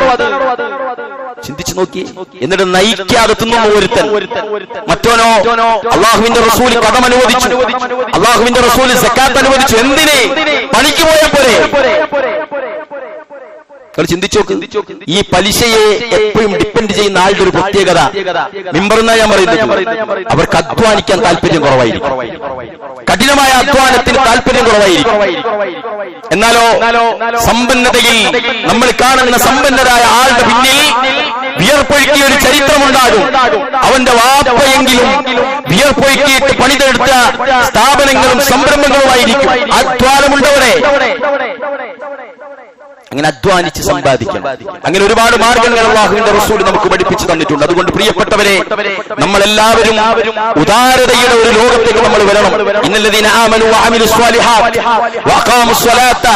ചിന്തിച്ചു നോക്കി. എന്നിട്ട് നയിക്കാതെ തിന്നുന്ന ഒരുത്തൻ. മറ്റോനോ അള്ളാഹുവിന്റെ റസൂൽ കടം അനുവദിച്ചു, അള്ളാഹുവിന്റെ റസൂൽ സക്കാത്ത് അനുവദിച്ചു. എന്തിനെ? പണിക്ക് പോയ പോലെ. ചിന്തിച്ചോക്ക്. ഈ പലിശയെ എപ്പോഴും ഡിപ്പെൻഡ് ചെയ്യുന്ന ആളുടെ ഒരു പ്രത്യേകത, മിമ്പറെന്നാ ഞാൻ പറയുന്നത്, അവർക്ക് അധ്വാനിക്കാൻ താല്പര്യം കുറവായിരിക്കും, കഠിനമായ അധ്വാനത്തിന് താല്പര്യം കുറവായിരിക്കും. എന്നാലോ സമ്പന്നതയിൽ നമ്മൾ കാണുന്ന സമ്പന്നരായ ആളുടെ പിന്നിൽ വിയർപ്പൊഴുക്കിയ ഒരു ചരിത്രമുണ്ടാകും. അവന്റെ വാപ്പയെങ്കിലും വിയർപ്പൊഴുക്കിയിട്ട് പണിതെടുത്ത സ്ഥാപനങ്ങളും സംരംഭങ്ങളുമായിരിക്കും. അധ്വാനമുണ്ടവരെ അങ്ങനെ അധ്വാനിച്ച് സമ്പാദിക്കണം. അങ്ങനെ ഒരുപാട് മാർഗങ്ങൾ അല്ലാഹുവിന്റെ റസൂൽ നമുക്ക് പഠിപ്പിച്ചു തന്നിട്ടുണ്ട്. അതുകൊണ്ട് പ്രിയപ്പെട്ടവരെ, നമ്മളെല്ലാവരും ഉദാരതയുടെ ഒരു ലോകത്തേക്ക് നമ്മൾ വരണം. ഇന്നല്ലദീന ആമനു വഅമിലുസ് സ്വാലിഹാത്ത് വഅഖാമുസ് സ്വലാത്ത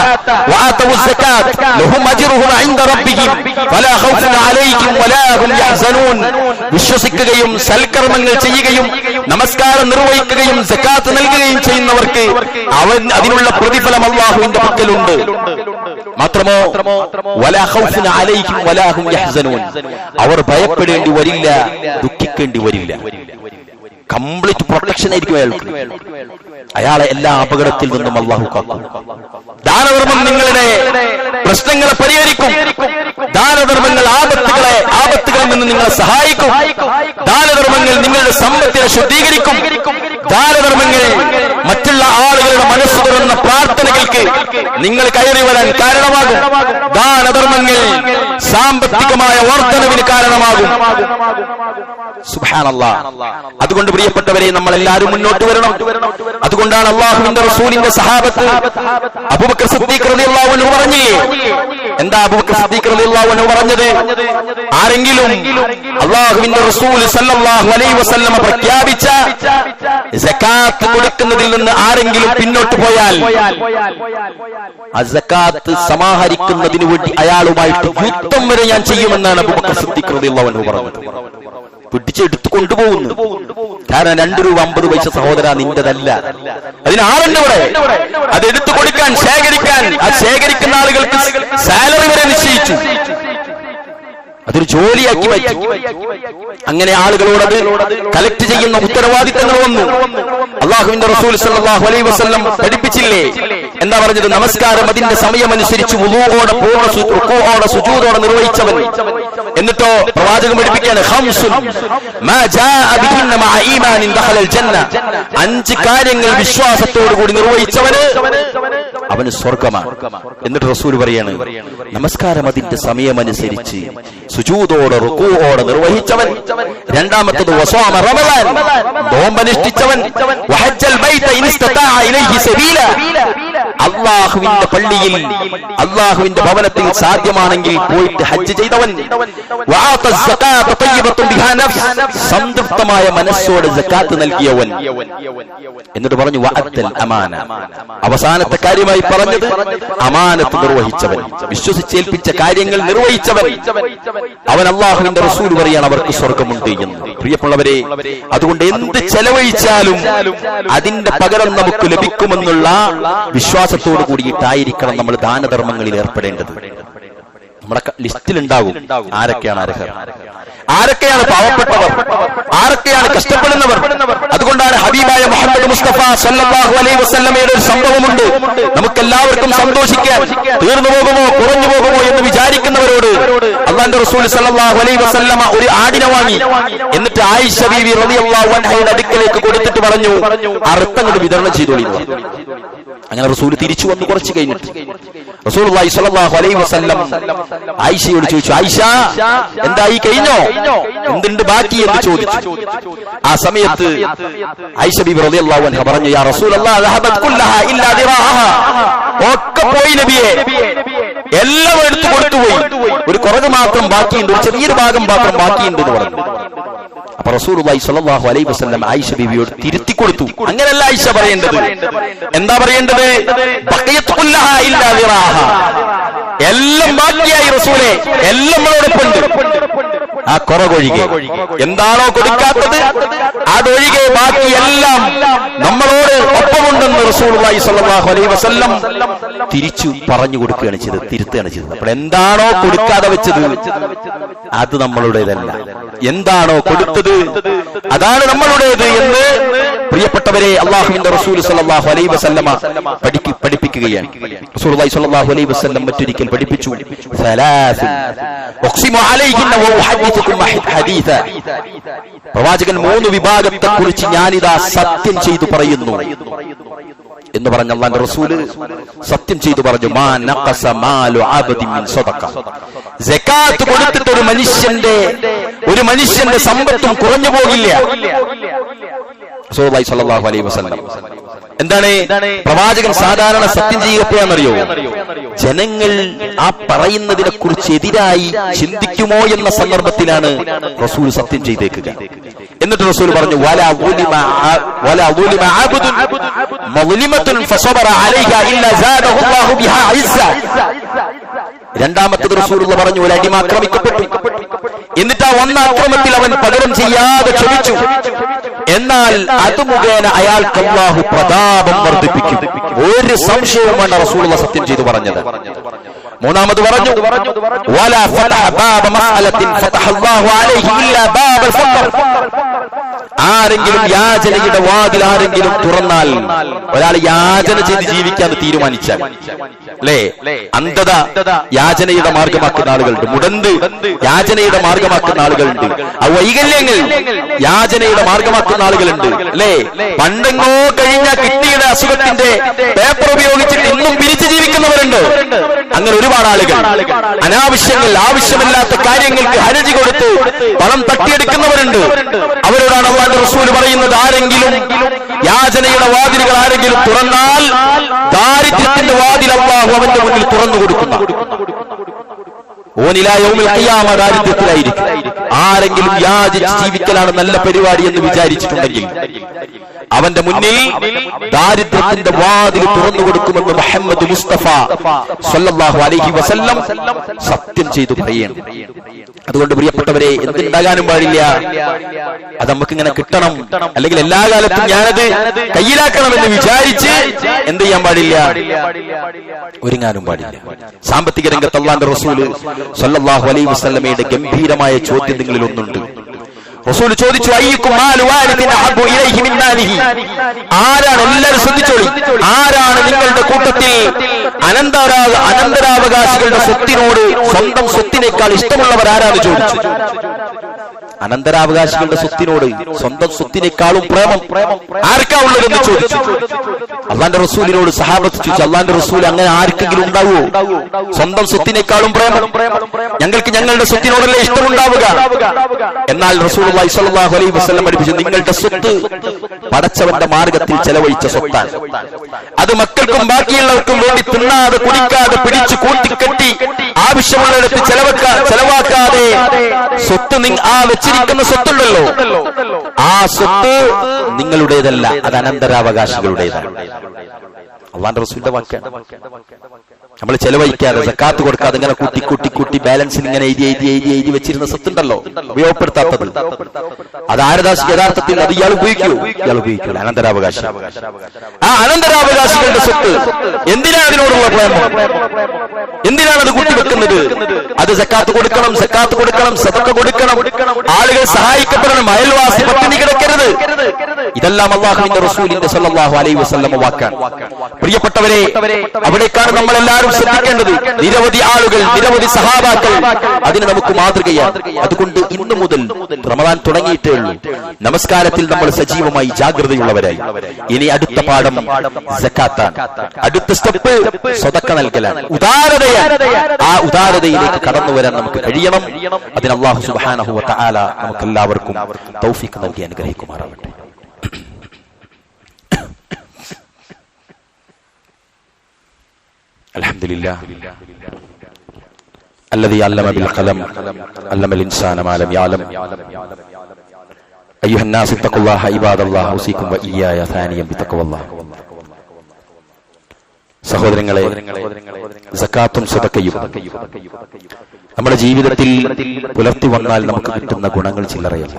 വആതവുസ് സകാത്ത് ലഹും അജ്റുഹും ഇൻദ റബ്ബിഹിം ഫലാ ഖൗഫുൻ അലൈഹിം വലാ ഹും യഹ്സനൂൻ. വിശ്വസിക്കുകയും സൽക്കർമ്മങ്ങൾ ചെയ്യുകയും നമസ്കാരം നിർവഹിക്കുകയും സകാത്ത് നൽകുകയും ചെയ്യുന്നവർക്ക് അതിനുള്ള പ്രതിഫലം അല്ലാഹുവിന്റെ പക്കലുണ്ട്. മാത്രമോ വലാ ഖൗഫുൻ അലൈഹിം വലാ ഹും യഹ്സനൂൻ, അവർ ഭയപ്പെടേണ്ടി വരില്ല, ദുഃഖിക്കേണ്ടി വരില്ല. കംപ്ലീറ്റ് പ്രൊട്ടക്ഷൻ ആയിരിക്കും അയാൾക്ക്. അയാളെ എല്ലാ അപകടത്തിൽ നിന്നും അല്ലാഹു കാക്കും. ദാനധർമ്മം നിങ്ങളുടെ പ്രശ്നങ്ങളെ പരിഹരിക്കും. ദാനധർമ്മങ്ങൾ ആപത്തുകളിൽ നിന്ന് നിങ്ങളെ സഹായിക്കും. ദാനധർമ്മങ്ങൾ നിങ്ങളുടെ സമ്പത്തിനെ ശുദ്ധീകരിക്കും. ദാനധർമ്മങ്ങൾ മറ്റുള്ള ആളുകളുടെ മനസ്സ് തുറന്ന പ്രാർത്ഥനകൾക്ക് നിങ്ങൾ കയറി വരാൻ കാരണമാകും. ദാനധർമ്മങ്ങൾ സാമ്പത്തികമായ വർധനവിന് കാരണമാകും. സുബ്ഹാനല്ലാഹ്. അതുകൊണ്ട് പ്രിയപ്പെട്ടവരെ, നമ്മളെല്ലാവരും മുന്നോട്ട് വരണം. അതുകൊണ്ടാണ് അല്ലാഹുവിന്റെ റസൂലിന്റെ സഹാബത്ത് അബൂബക്കർ സിദ്ദീഖ് റളിയല്ലാഹു അൻഹു പറഞ്ഞില്ലേ? എന്താ അബൂബക്കർ സിദ്ദീഖ് റളിയല്ലാഹു അൻഹു പറഞ്ഞത്? ആരെങ്കിലും അല്ലാഹുവിന്റെ റസൂൽ സല്ലല്ലാഹു അലൈഹി വസല്ലം പ്രഖ്യാപിച്ച സകാത്ത് കൊടുക്കുന്നതിൽ നിന്ന് ആരെങ്കിലും പിന്നോട്ട് പോയാൽ ആ സകാത്ത് സമാഹരിക്കുന്നതിന് വേണ്ടി അയാളുമായിട്ട് യുദ്ധം വരെ ഞാൻ ചെയ്യുമെന്നാണ് അബൂബക്കർ സിദ്ദീഖ് റളിയല്ലാഹു അൻഹു പറഞ്ഞത്. പിടിച്ചെടുത്ത് കൊണ്ടുപോകുന്നു. കാരണം 2 രൂപ 50 പൈസ സഹോദര നിന്റെതല്ല, അതിനാളുണ്ട് ഇവിടെ. അതെടുത്തു കൊടുക്കാൻ, ശേഖരിക്കാൻ, ആ ശേഖരിക്കുന്ന ആളുകൾക്ക് സാലറി വരെ നിശ്ചയിച്ചു. അതൊരു ജോലിയാക്കി മാറ്റി. അങ്ങനെ ആളുകളോടത് കളക്ട് ചെയ്യുന്ന ഉത്തരവാദിത്തങ്ങൾ വന്നു. അല്ലാഹുവിന്റെ റസൂൽ സല്ലല്ലാഹു അലൈഹി വസല്ലം പഠിപ്പിച്ചില്ലേ? എന്താ പറഞ്ഞത്? നമസ്കാരം അതിന്റെ സമയമനുസരിച്ച് വുളൂഓടെ പൂർണ്ണ റുകൂഓടെ സുജൂദോടെ നിർവഹിച്ചവൻ. എന്നിട്ടോ പ്രവാചകൻ പഠിപ്പിക്കുകയാണ്, ഖംസുൻ മാ ജാഅ ബിഹിന്ന മഅ ഈമാനിൻ ദഖലൽ ജന്ന. 5 കാര്യങ്ങൾ വിശ്വാസത്തോടു കൂടി നിർവഹിച്ചവന് അവന് സ്വർഗ്ഗമാണ്. എന്നിട്ട് റസൂൽ പറയാണ്, നമസ്കാരം അതിന്റെ സമയമനുസരിച്ച് സുജൂദോടെ റുകൂഓടെ നിർവഹിച്ചവൻ. രണ്ടാമത്തേത് വസ്വാമ റമളാൻ, നോമ്പനുഷ്ഠിച്ചവൻ. വഹജ്ജൽ ബൈത ഇൻ ഇസ്തതാഅ ഇലൈഹി സബീല, അല്ലാഹുവിന്റെ പള്ളിയിൽ അല്ലാഹുവിന്റെ ഭവനത്തിൽ സാധ്യമാണെങ്കിൽ പോയിട്ട് ഹജ്ജ് ചെയ്തവൻ. വആത സകാത തയ്യിബത്തുൻ ബിഹാ നഫ്സ്, സംതൃപ്തമായ മനസ്സോടെ സകാത്ത് നൽകിയവൻ. എന്നിട്ട് പറഞ്ഞു വഅദ്ദൽ അമാന, അവസാനത്തെ കാര്യമായി പറഞ്ഞത് അമാനത്ത് നിർവഹിച്ചവൻ, വിശ്വസിച്ചേൽപ്പിച്ച കാര്യങ്ങൾ നിർവഹിച്ചവൻ. അവൻ അല്ലാഹുവിന്റെ റസൂൽ പറയാണ് അവർക്ക് സ്വർഗ്ഗമുണ്ട് എന്ന്. പ്രിയപ്പെട്ടവരെ, അതുകൊണ്ട് എന്ത് ചെലവഴിച്ചാലും അതിന്റെ പകരം നമുക്ക് ലഭിക്കുമെന്നുള്ള വിശ്വാസത്തോടു കൂടിയിട്ടായിരിക്കണം നമ്മൾ ദാനധർമ്മങ്ങളിൽ ഏർപ്പെടേണ്ടത്. നമ്മുടെ ലിസ്റ്റിലുണ്ടാകും ആരൊക്കെയാണ് അർഹർ, ആരൊക്കെയാണ് പാവപ്പെട്ടവർ, ആരൊക്കെയാണ് കഷ്ടപ്പെടുന്നവർ. അതുകൊണ്ടാണ് ഹബീബായ മുഹമ്മദ് മുസ്തഫ സല്ലല്ലാഹു അലൈഹി വസല്ലമയുടെ ഒരു സംഭവമുണ്ട്. നമുക്കെല്ലാവർക്കും സന്തോഷിക്കാൻ തീർന്നു പോകുമോ കുറഞ്ഞു പോകുമോ എന്ന് വിചാരിക്കുന്നവരോട് അല്ലാഹുവിന്റെ റസൂൽ സല്ലല്ലാഹു അലൈഹി വസല്ലമ ഒരു ആടിനെ വാങ്ങി. എന്നിട്ട് ആയിഷ ബീവി റളിയല്ലാഹു അൻഹയുടെ അടുക്കലേക്ക് കൊടുത്തിട്ട് പറഞ്ഞു, അർത്ഥങ്ങൾ വിതരണം ചെയ്തോളി. അങ്ങനെ റസൂൽ തിരിച്ചു വന്നു. കുറച്ച് കഴിഞ്ഞിട്ട് റസൂലുള്ളാഹി സ്വല്ലല്ലാഹു അലൈഹി വസല്ലം ആയിഷയോട് ചോദിച്ചു, ആയിഷ എന്തായി, കഴിഞ്ഞോ, എന്തുണ്ട് ബാക്കി എന്ന് ചോദിച്ചു. ആ സമയത്ത് ആയിഷ ബീബി റളിയല്ലാഹു അൻഹ പറഞ്ഞു, യാ റസൂലല്ലാഹ് ദഹബത് കുല്ലഹാ ഇല്ലാ ദിറാഅഹാ, ഒക്കെ പോയി നബിയേ, എല്ലാം എടുത്തു കൊടുത്തുപോയി, ഒരു കുറവ് മാത്രം ബാക്കിയുണ്ട്, ഒരു ചെറിയൊരു ഭാഗം മാത്രം ബാക്കിയുണ്ട് എന്ന് പറഞ്ഞു. അപ്പൊ റസൂലുള്ളാഹി സ്വല്ലല്ലാഹു അലൈഹി വസല്ലം ആയിഷ ബീവിയോട് തിരുത്തി കൊടുത്തു. അങ്ങനെയല്ല ആയിഷ പറയേണ്ടത്. എന്താ പറയേണ്ടത്? ബഖിയത് കുല്ലഹാ ഇല്ലാ ദിറാഅഹാ, എല്ലാം ബാക്കിയായി റസൂലേ, എല്ലാം നമ്മളോടൊപ്പമുണ്ട്, ആ കുറവൊഴികെ, എന്താണോ കൊടുക്കാത്തത് അതൊഴികെ ബാക്കി എല്ലാം നമ്മളോട് ഒപ്പമുണ്ടെന്ന് റസൂലുള്ളാഹി സ്വല്ലല്ലാഹു അലൈഹി വസല്ലം തിരിച്ചു പറഞ്ഞു കൊടുക്കുകയാണ് ചെയ്തത്, തിരുത്തുകയാണ് ചെയ്തത്. അപ്പോൾ എന്താണോ കൊടുക്കാതെ വെച്ചത് അത് നമ്മളുടേതല്ല, എന്താണോ കൊടുത്തത് അതാണ് നമ്മളുടേത് എന്ന് പ്രിയപ്പെട്ടവരെ അല്ലാഹുവിന്റെ റസൂൽ സ്വല്ലല്ലാഹു അലൈഹി വസല്ലമ പഠിപ്പിക്കുകയാണ്. റസൂലുള്ളാഹി സ്വല്ലല്ലാഹു അലൈഹി വസല്ലം മറ്റൊരിക്കൽ പഠിപ്പിച്ചു, പ്രവാചകൻ 3 വിഭാഗത്തെ കുറിച്ച് ഞാനിതാ സത്യം ചെയ്തു പറയുന്നു എന്ന് പറഞ്ഞ അല്ലാഹുവിന്റെ റസൂല് സത്യം ചെയ്തു പറഞ്ഞു, മാ നഖസ മാലു അബ്ദിൻ മിൻ സദഖ, സകാത്ത് കൊടുത്തിട്ട് ഒരു മനുഷ്യന്റെ സമ്പത്തും കുറഞ്ഞു പോകില്ല. റസൂലുള്ളാഹി സ്വല്ലല്ലാഹു അലൈഹി വസല്ലം എന്താണ് പ്രവാചകൻ സാധാരണ സത്യം ചെയ്യുകയാണെന്നറിയോ? ജനങ്ങൾ ആ പറയുന്നതിനെ കുറിച്ച് എതിരായി ചിന്തിക്കുമോ എന്ന സന്ദർഭത്തിലാണ് റസൂൽ സത്യം ചെയ്തേക്കുക. എന്നിട്ട് റസൂൽ പറഞ്ഞു, വലാ ളുലിമ അബ്ദുൻ മദ്ലിമത്തുൻ ഫസബറ അലൈഹാ ഇല്ലാ സാദഹു അല്ലാഹു ബിഹാ ഇസ്സ. രണ്ടാമത്തേത് റസൂലുള്ള പറഞ്ഞു, ഒരു അടിമ ആക്രമിക്കപ്പെട്ടു, എന്നിട്ട് ആ ഒന്നാക്രമത്തിൽ അവൻ പകരം ചെയ്യാതെ ക്ഷമിച്ചു, എന്നാൽ അത് മുഖേന അയാൾക്ക് അല്ലാഹു പ്രതാപം വർദ്ധിപ്പിക്കും. ഒരു സംശയവും വേണ്ട, റസൂലുള്ള സത്യം ചെയ്തു പറഞ്ഞത്. മൂന്നാമത് പറഞ്ഞു, വലാ ഫതഹ ബാബ മസ്അലത്തിൻ ഫതഹ അല്ലാഹു അലൈഹി ഇല്ലാ ബാബൽ ഫഖർ. ആരെങ്കിലും യാചനയുടെ വാതിൽ ആരെങ്കിലും തുറന്നാൽ, ഒരാൾ യാചന ചെയ്ത് ജീവിക്കാൻ തീരുമാനിച്ചാൽ, അല്ലേ, അന്ധത യാചനയുടെ മാർഗമാക്കുന്ന ആളുകളുണ്ട്, മുടന്ത് യാചനയുടെ മാർഗമാക്കുന്ന ആളുകളുണ്ട്, വൈകല്യങ്ങൾ യാചനയുടെ മാർഗമാക്കുന്ന ആളുകളുണ്ട്, അല്ലേ, പണ്ടെങ്ങോ കഴിഞ്ഞ കിഡ്നിയുടെ അസുഖത്തിന്റെ പേപ്പർ ഉപയോഗിച്ചിട്ട് ഇന്നും പിരിച്ചു ജീവിക്കുന്നവരുണ്ട്. അങ്ങനെ ഒരുപാട് ആളുകൾ അനാവശ്യങ്ങൾ, ആവശ്യമില്ലാത്ത കാര്യങ്ങൾക്ക് ഹരജി കൊടുത്ത് പണം തട്ടിയെടുക്കുന്നവരുണ്ട്. അവരോടാണ് അല്ലാഹുവിന്റെ റസൂൽ പറയുന്നത്, ആരെങ്കിലും യാചനയുടെ വാതിലുകൾ ആരെങ്കിലും തുറന്നാൽ ദാരിദ്ര്യത്തിന്റെ വാതിൽ അല്ലാഹു അവന്റെ മുന്നിൽ തുറന്നു കൊടുക്കുന്ന, ഓനിലാ യൗമിൽ ഖിയാമ ദാരിദ്ര്യത്തിലായിരിക്കും. ആരെങ്കിലും യാചിച്ച് ജീവിക്കലാണ് നല്ല പരിപാടി എന്ന് വിചാരിച്ചിട്ടുണ്ടെങ്കിൽ അവന്റെ മുന്നിൽ ദാരിദ്ര്യത്തിന്റെ വാതിൽ തുറന്നു കൊടുക്കുമെന്ന് മുഹമ്മദ് മുസ്തഫ സ്വല്ലല്ലാഹു അലൈഹി വസല്ലം സത്യം ചെയ്തു പറയണം. അതുകൊണ്ട് പ്രിയപ്പെട്ടവരെ, എന്തുണ്ടാകാനും പാടില്ല, അത് നമുക്കിങ്ങനെ കിട്ടണം, അല്ലെങ്കിൽ എല്ലാ കാലത്തും ഞാനത് കയ്യിലാക്കണമെന്ന് വിചാരിച്ച് എന്ത് ചെയ്യാൻ പാടില്ല, ഒരുങ്ങാനും പാടില്ല. സാമ്പത്തിക രംഗത്ത് അല്ലാഹുവിന്റെ റസൂൽ സ്വല്ലല്ലാഹു അലൈഹി വസല്ലമയുടെ ഗംഭീരമായ ചോദ്യങ്ങളിൽ ഒന്നുണ്ട്. റസൂൽ ചോദിച്ചു, അയ്യുക്കും മാലു വാരിദിൻ അഹബ്ബു ഇലൈഹി മിൻ മാലിഹി. ആരാണ്, എല്ലാവരും ശ്രദ്ധിച്ചോളി, ആരാണ് നിങ്ങളുടെ കൂട്ടത്തിൽ അനന്തരാവകാശികളുടെ സ്വത്തിനോട് സ്വന്തം സ്വത്തിനേക്കാൾ ഇഷ്ടമുള്ളവർ ആരാണ് ചോദിച്ചു. അനന്തരാവകാശികളുടെ സ്വത്തിനോട് സ്വന്തം സ്വത്തിനേക്കാളും പ്രേമം ആർക്കാ ഉള്ളതെന്ന് ചോദിച്ചു. അല്ലാഹുവിന്റെ റസൂലിനോട് സഹാബത്ത് ചോദിച്ചു, അല്ലാഹുവിന്റെ റസൂൽ, അങ്ങനെ ആർക്കെങ്കിലും ഉണ്ടാവുമോ സ്വന്തം സ്വത്തിനേക്കാളും പ്രേമം? ഞങ്ങൾക്ക് ഞങ്ങളുടെ സ്വത്തിനോടല്ലേ ഇഷ്ടമുണ്ടാവുക. എന്നാൽ റസൂലുള്ളാഹി സ്വല്ലല്ലാഹു അലൈഹി വസല്ലം പഠിപ്പിച്ചു, നിങ്ങളുടെ സ്വത്ത് പടച്ചവന്റെ മാർഗത്തിൽ ചെലവഴിച്ച സ്വത്താണ്. അത് മക്കൾക്കും ബാക്കിയുള്ളവർക്കും വേണ്ടി തിന്നാതെ കുടിക്കാതെ പിടിച്ചു കൂട്ടിക്കെട്ടി ആവശ്യമുള്ളിടത്ത് ചെലവാക്കാതെ സ്വത്ത് ആ വെച്ചിരിക്കുന്ന സ്വത്തുണ്ടല്ലോ, ആ സ്വത്ത് നിങ്ങളുടേതല്ല, അത് അനന്തരാവകാശികളുടേതാണ്. അല്ലാഹുവിന്റെ റസൂലിന്റെ വാക്കാണ്. നമ്മൾ ചെലവഴിക്കാതെ സക്കാത്ത് കൊടുക്കാതെ ഇങ്ങനെ കൂട്ടി കൂട്ടി കൂട്ടി ബാലൻസിൽ ഇങ്ങനെ എഴുതി വെച്ചിരുന്ന സ്വത്തുണ്ടല്ലോ ഉപയോഗപ്പെടുത്താത്തത്, അത് ആരദാശി യഥാർത്ഥത്തിൽ അത് ഇയാൾ ഉപയോഗിക്കില്ല. അനന്തരാവകാശി, ആ അനന്തരാവകാശികളുടെ സ്വത്ത് എന്തിനാണ് അതിനോടുള്ള പ്രേമം? എന്തിനാണ് അത് കൂട്ടിവെക്കുന്നത്? അത് സക്കാത്ത് കൊടുക്കണം, സദഖ കൊടുക്കണം, ആളുകൾ സഹായിക്കപ്പെടണം, അയൽവാസി പട്ടിണി കിടക്കരുത്. ഇതെല്ലാം അല്ലാഹുവിന്റെ റസൂലിന്റെ സ്വല്ലല്ലാഹു അലൈഹി വസല്ലം വാക്കാണ്. പ്രിയപ്പെട്ടവരെ, അവിടേക്കാണ് നമ്മൾ എല്ലാവരും ശ്രദ്ധിക്കേണ്ടത്. നിരവധി ആളുകൾ, നിരവധി സഹാബാക്കൾ അതിന് നമുക്ക് മാതൃകയാണ്. അതുകൊണ്ട് ഇന്നു മുതൽ റമദാൻ തുടങ്ങിയിട്ടേ ഉള്ളൂ, നമസ്കാരത്തിൽ നമ്മൾ സജീവമായി ജാഗ്രതയുള്ളവരായി. ഇനി അടുത്ത പാഠം സക്കാത്താണ്. അടുത്ത സ്റ്റെപ്പ് സദഖ നൽകലാണ്, ഉദാരതയാണ്. ആ ഉദാരതയിലേക്ക് കടന്നു വരാൻ നമുക്ക് കഴിയണം. അതിന് അല്ലാഹു സുബ്ഹാനഹു വ തആല നമുക്ക് എല്ലാവർക്കും തൗഫീഖ് നൽകി അനുഗ്രഹിക്കുമാറാവട്ടെ. അൽഹംദുലില്ലാഹ് الذي علم بالقلم علم الإنسان ما لم يعلم أيها الناس اتقوا الله عباد الله أوصيكم وإياي ثانيا بتقوى الله. സഹോദരങ്ങളെ, സക്കാത്തും സദഖയും നമ്മുടെ ജീവിതത്തിൽ പുലർത്തി വന്നാൽ നമുക്ക് കിട്ടുന്ന ഗുണങ്ങൾ ചില്ലറയല്ല.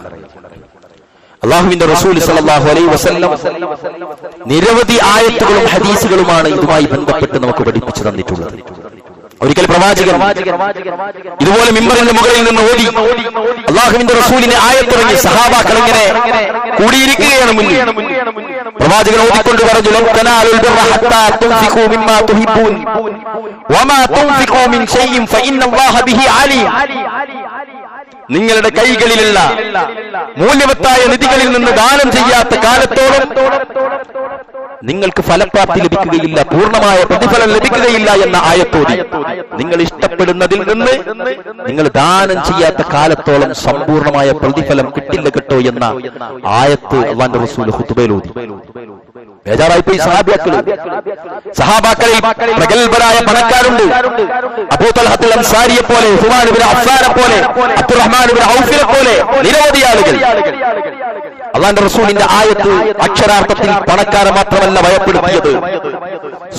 അല്ലാഹുവിന്റെ റസൂൽ സല്ലല്ലാഹു അലൈഹി വസല്ലം നിരവധി ആയത്തുകളും ഹദീസുകളുമാണ് ഇതുമായി ബന്ധപ്പെട്ട് നമുക്ക് പഠിപ്പിച്ചു തന്നിട്ടുള്ളത്. ഒരിക്കൽ പ്രവാചകൻ ഇതുപോലെ മിമ്പറിന്റെ മുകളിൽ നിന്ന് ഓടി അല്ലാഹുവിന്റെ റസൂലിനെ ആയത്തിറങ്ങി. സഹാബാക്കൾ ഇങ്ങനെ കൂടിയിരിക്കുകയാണ് മുന്നിൽ. പ്രവാചകൻ ഓടിക്കൊണ്ട് പറഞ്ഞു, ലൻ തനാലുൽ ബിർറ ഹത്താ തുൻഫിഖൂ മിമ്മാ തുഹിബ്ബൂൻ വമാ തുൻഫിഖൂ മിൻ ശൈഇൻ ഫഇന്നല്ലാഹ ബിഹി അലീം. നിങ്ങളുടെ കൈകളിലുള്ള മൂല്യവത്തായ നിധികളിൽ നിന്ന് ദാനം ചെയ്യാത്ത കാലത്തോളം നിങ്ങൾക്ക് ഫലപ്രാപ്തി ലഭിക്കുകയില്ല, പൂർണ്ണമായ പ്രതിഫലം ലഭിക്കുകയില്ല എന്ന ആയത്തോടി നിങ്ങൾ ഇഷ്ടപ്പെടുന്നതിൽ നിന്ന് നിങ്ങൾ ദാനം ചെയ്യാത്ത കാലത്തോളം സമ്പൂർണമായ പ്രതിഫലം കിട്ടില്ല കേട്ടോ എന്ന ആയത്ത് അല്ലാഹുവിന്റെ റസൂൽ ഖുതുബയിൽ ഓതി. ബേജാറായിപ്പോയി സഹാബാക്കളിൽ പ്രഗൽഭരായ പണക്കാരുണ്ട്. അബൂ തൽഹത്തുൽ അൻസാരിയെ പോലെ, ഉസ്മാൻ ഇബ്നു അഫ്ഫാനെ പോലെ, അബ്ദുറഹ്മാൻ ഇബ്നു ഔഫിനെ പോലെ നിരവധി ആളുകൾ. അല്ലാഹുവിന്റെ റസൂലിന്റെ ആയത്ത് അക്ഷരാർത്ഥത്തിൽ പണക്കാരെ മാത്രമല്ല ഭയപ്പെടുത്തിയത്,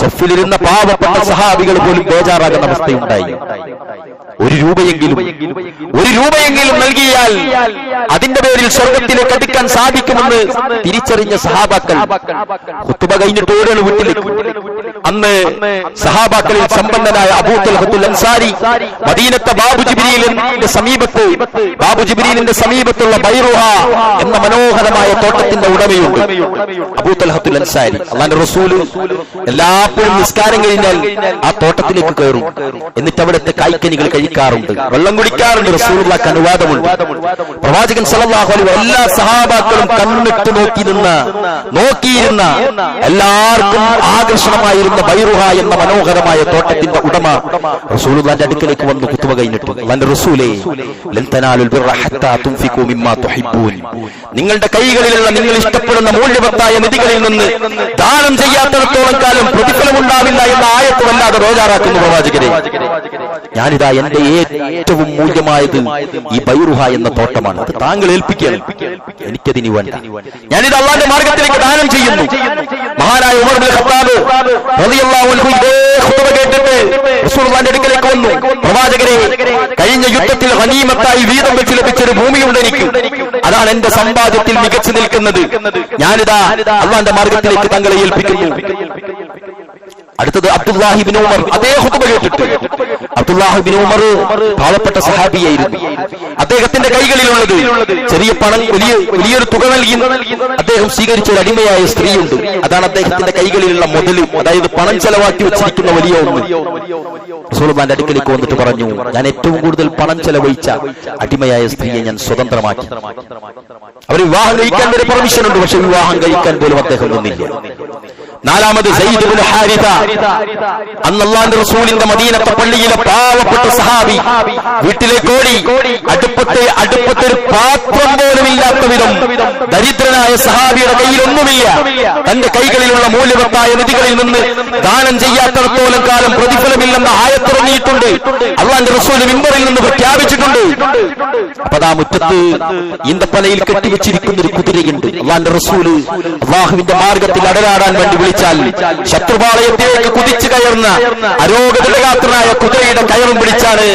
സഫിലിരുന്ന പാവപ്പെട്ട സഹാബികൾ പോലും ബേജാറാകുന്ന അവസ്ഥയുണ്ടായി. ഒരു രൂപയെങ്കിലും നൽകിയാൽ അതിന്റെ പേരിൽ സ്വർഗത്തിലേക്ക് അടുക്കാൻ സാധിക്കുമെന്ന് തിരിച്ചറിഞ്ഞ സഹാബാക്കൾ ഖുതുബ കഴിഞ്ഞിട്ട് ഓടുകയാണ് വീട്ടിലേക്ക്. അന്ന് സഹാബാക്കളിൽ സമ്പന്നനായ അബൂ തൽഹത്തുൽ അൻസാരി മദീനത്തെ ബാബു ജിബ്രീലിന്റെ സമീപത്തുള്ള ബൈറുഹ എന്ന മനോഹരമായ തോട്ടത്തിന്റെ ഉടമയുണ്ട്. അബൂ തൽഹത്തുൽ അൻസാരി അല്ലാഹുവിന്റെ റസൂൽ എല്ലാപ്പോഴും നിസ്കാരം കഴിഞ്ഞാൽ ആ തോട്ടത്തിലേക്ക് കയറും. എന്നിട്ട് അവിടുത്തെ കായ്ക്കനികൾ കഴിക്കാറുണ്ട്, വെള്ളം കുടിക്കാറുണ്ട്. റസൂലുള്ളാഹിക്ക് അനുവാദമുണ്ട്. പ്രവാചകൻ സല്ലല്ലാഹു അലൈഹി വസല്ലം എല്ലാ സഹാബാക്കളും കണ്ണിട്ട് നോക്കിയിരുന്ന എല്ലാവർക്കും ആകർഷണമായിരുന്ന ബൈറുഹ എന്ന മനോഹരമായ തോട്ടത്തിന്റെ ഉടമ റസൂലുള്ളാഹിന്റെ അടുക്കലേക്ക് വന്നു ഖുതുബ കഴിഞ്ഞിട്ട്, അല്ലാഹുവിന്റെ റസൂലേ, ലൻ തനാലുൽ ബിർറ ഹത്താ തുൻഫിഖൂ മിമ്മാ തുഹിബ്ബൂൻ. നിങ്ങളുടെ കൈകളിലുള്ള നിങ്ങൾ ഇഷ്ടപ്പെടുന്ന മൂല്യവത്തായ നിധികളിൽ നിന്ന് ദാനം ചെയ്യാത്തിടത്തോളം കാലം പ്രതിഫലമുണ്ടാവില്ല എന്ന ആയത്ത് വല്ലാതെ ബേജാറാക്കുന്നു പ്രവാചകരെ. ഞാനിതാ എന്റെ ഏറ്റവും മൂല്യമായത് ഈ ബൈറുഹ എന്ന തോട്ടമാണ്, അത് താങ്കൾ ഏൽപ്പിക്കണം, എനിക്കതിന് വേണ്ട. ഞാനിത് അല്ലാഹുവിന്റെ മാർഗത്തിലേക്ക് ദാനം ചെയ്യുന്നു. മഹാനായ ഉമർ ഇബ്നു ഖത്താബ് റളിയല്ലാഹു അൻഹു ഇതേ ഖുതുബ കേട്ടിട്ട് റസൂലുള്ളാഹിന്റെ അടുക്കലേക്ക് വന്നു. പ്രവാചകരെ, കഴിഞ്ഞ യുദ്ധത്തിൽ ഗനീമത്തായി വീതം വെച്ച് ലഭിച്ചൊരു ഭൂമിയുണ്ട് എനിക്ക്, അതാണ് എന്റെ സമ്പാദ്യത്തിൽ മികച്ചു നിൽക്കുന്നത്. ഞാനിതാ അല്ലാഹുവിന്റെ മാർഗത്തിലേക്ക് താങ്കളെ ഏൽപ്പിക്കുന്നു. അടുത്തത് അബ്ദുല്ലാഹി ഇബ്നു ഉമർ അതേ ഖുതുബ കേട്ടിട്ട്. അബ്ദുല്ലാഹി ഇബ്നു ഉമർ പാവപ്പെട്ട സഹാബിയായിരുന്നു. അദ്ദേഹത്തിന്റെ കൈകളിലുള്ളത് ചെറിയ പണം, വലിയൊരു തുക നൽകി അദ്ദേഹം സ്വീകരിച്ച ഒരു അടിമയായ സ്ത്രീയുണ്ട്. അതാണ് അദ്ദേഹത്തിന്റെ കൈകളിലുള്ള മുതൽ, അതായത് പണം ചെലവാക്കി വെച്ചിരിക്കുന്ന വലിയ ഒന്ന്. റസൂലുള്ളാഹിന്റെ അടുക്കലേക്ക് വന്നിട്ട് പറഞ്ഞു, ഞാൻ ഏറ്റവും കൂടുതൽ പണം ചെലവഴിച്ച അടിമയായ സ്ത്രീയെ ഞാൻ സ്വതന്ത്രമാക്കി. അവർ വിവാഹം കഴിക്കാൻ വരെ പെർമിഷൻ ഉണ്ട്, പക്ഷെ വിവാഹം കഴിക്കാൻ പോലും അദ്ദേഹം നിന്നില്ല. നാലാമത് സയ്യിദ് ഇബ്നു ഹാരിത, അന്ന് അല്ലാഹുവിന്റെ റസൂലിന്റെ മദീനത്തെ പള്ളിയിലെ പാവപ്പെട്ട സഹാബി വീട്ടിലേക്ക് ഓടി. അടുപ്പത്തൊരു പാത്രം പോലും ഇല്ലാത്ത വിധം ദരിദ്രനായ സഹാബിയുടെ കയ്യിൽ ഒന്നുമില്ല. തന്റെ കൈകളിലുള്ള മൂല്യവത്തായ നിധികളിൽ നിന്ന് ദാനം ചെയ്യാത്തിടത്തോളം കാലം പ്രതിഫലമില്ലെന്ന ആയത്തിറങ്ങിയിട്ടുണ്ട്. അല്ലാഹുവിന്റെ റസൂൽ മിമ്പറിൽ നിന്ന് പ്രഖ്യാപിച്ചിട്ടുണ്ട്. അപ്പൊ ആ മുറ്റത്ത് ഈന്തപ്പനയിൽ കെട്ടിവെച്ചിരിക്കുന്ന ഒരു കുതിരയുണ്ട്. അല്ലാഹുവിന്റെ റസൂൽ അല്ലാഹുവിന്റെ മാർഗത്തിൽ അടരാടാൻ വേണ്ടി പിടിച്ചാൽ ശത്രുപാളയത്തിലേക്ക് കുതിച്ചു കയറുന്ന അരോഗതകാത്രനായ കുതിരയുടെ കയറും പിടിച്ചാണ്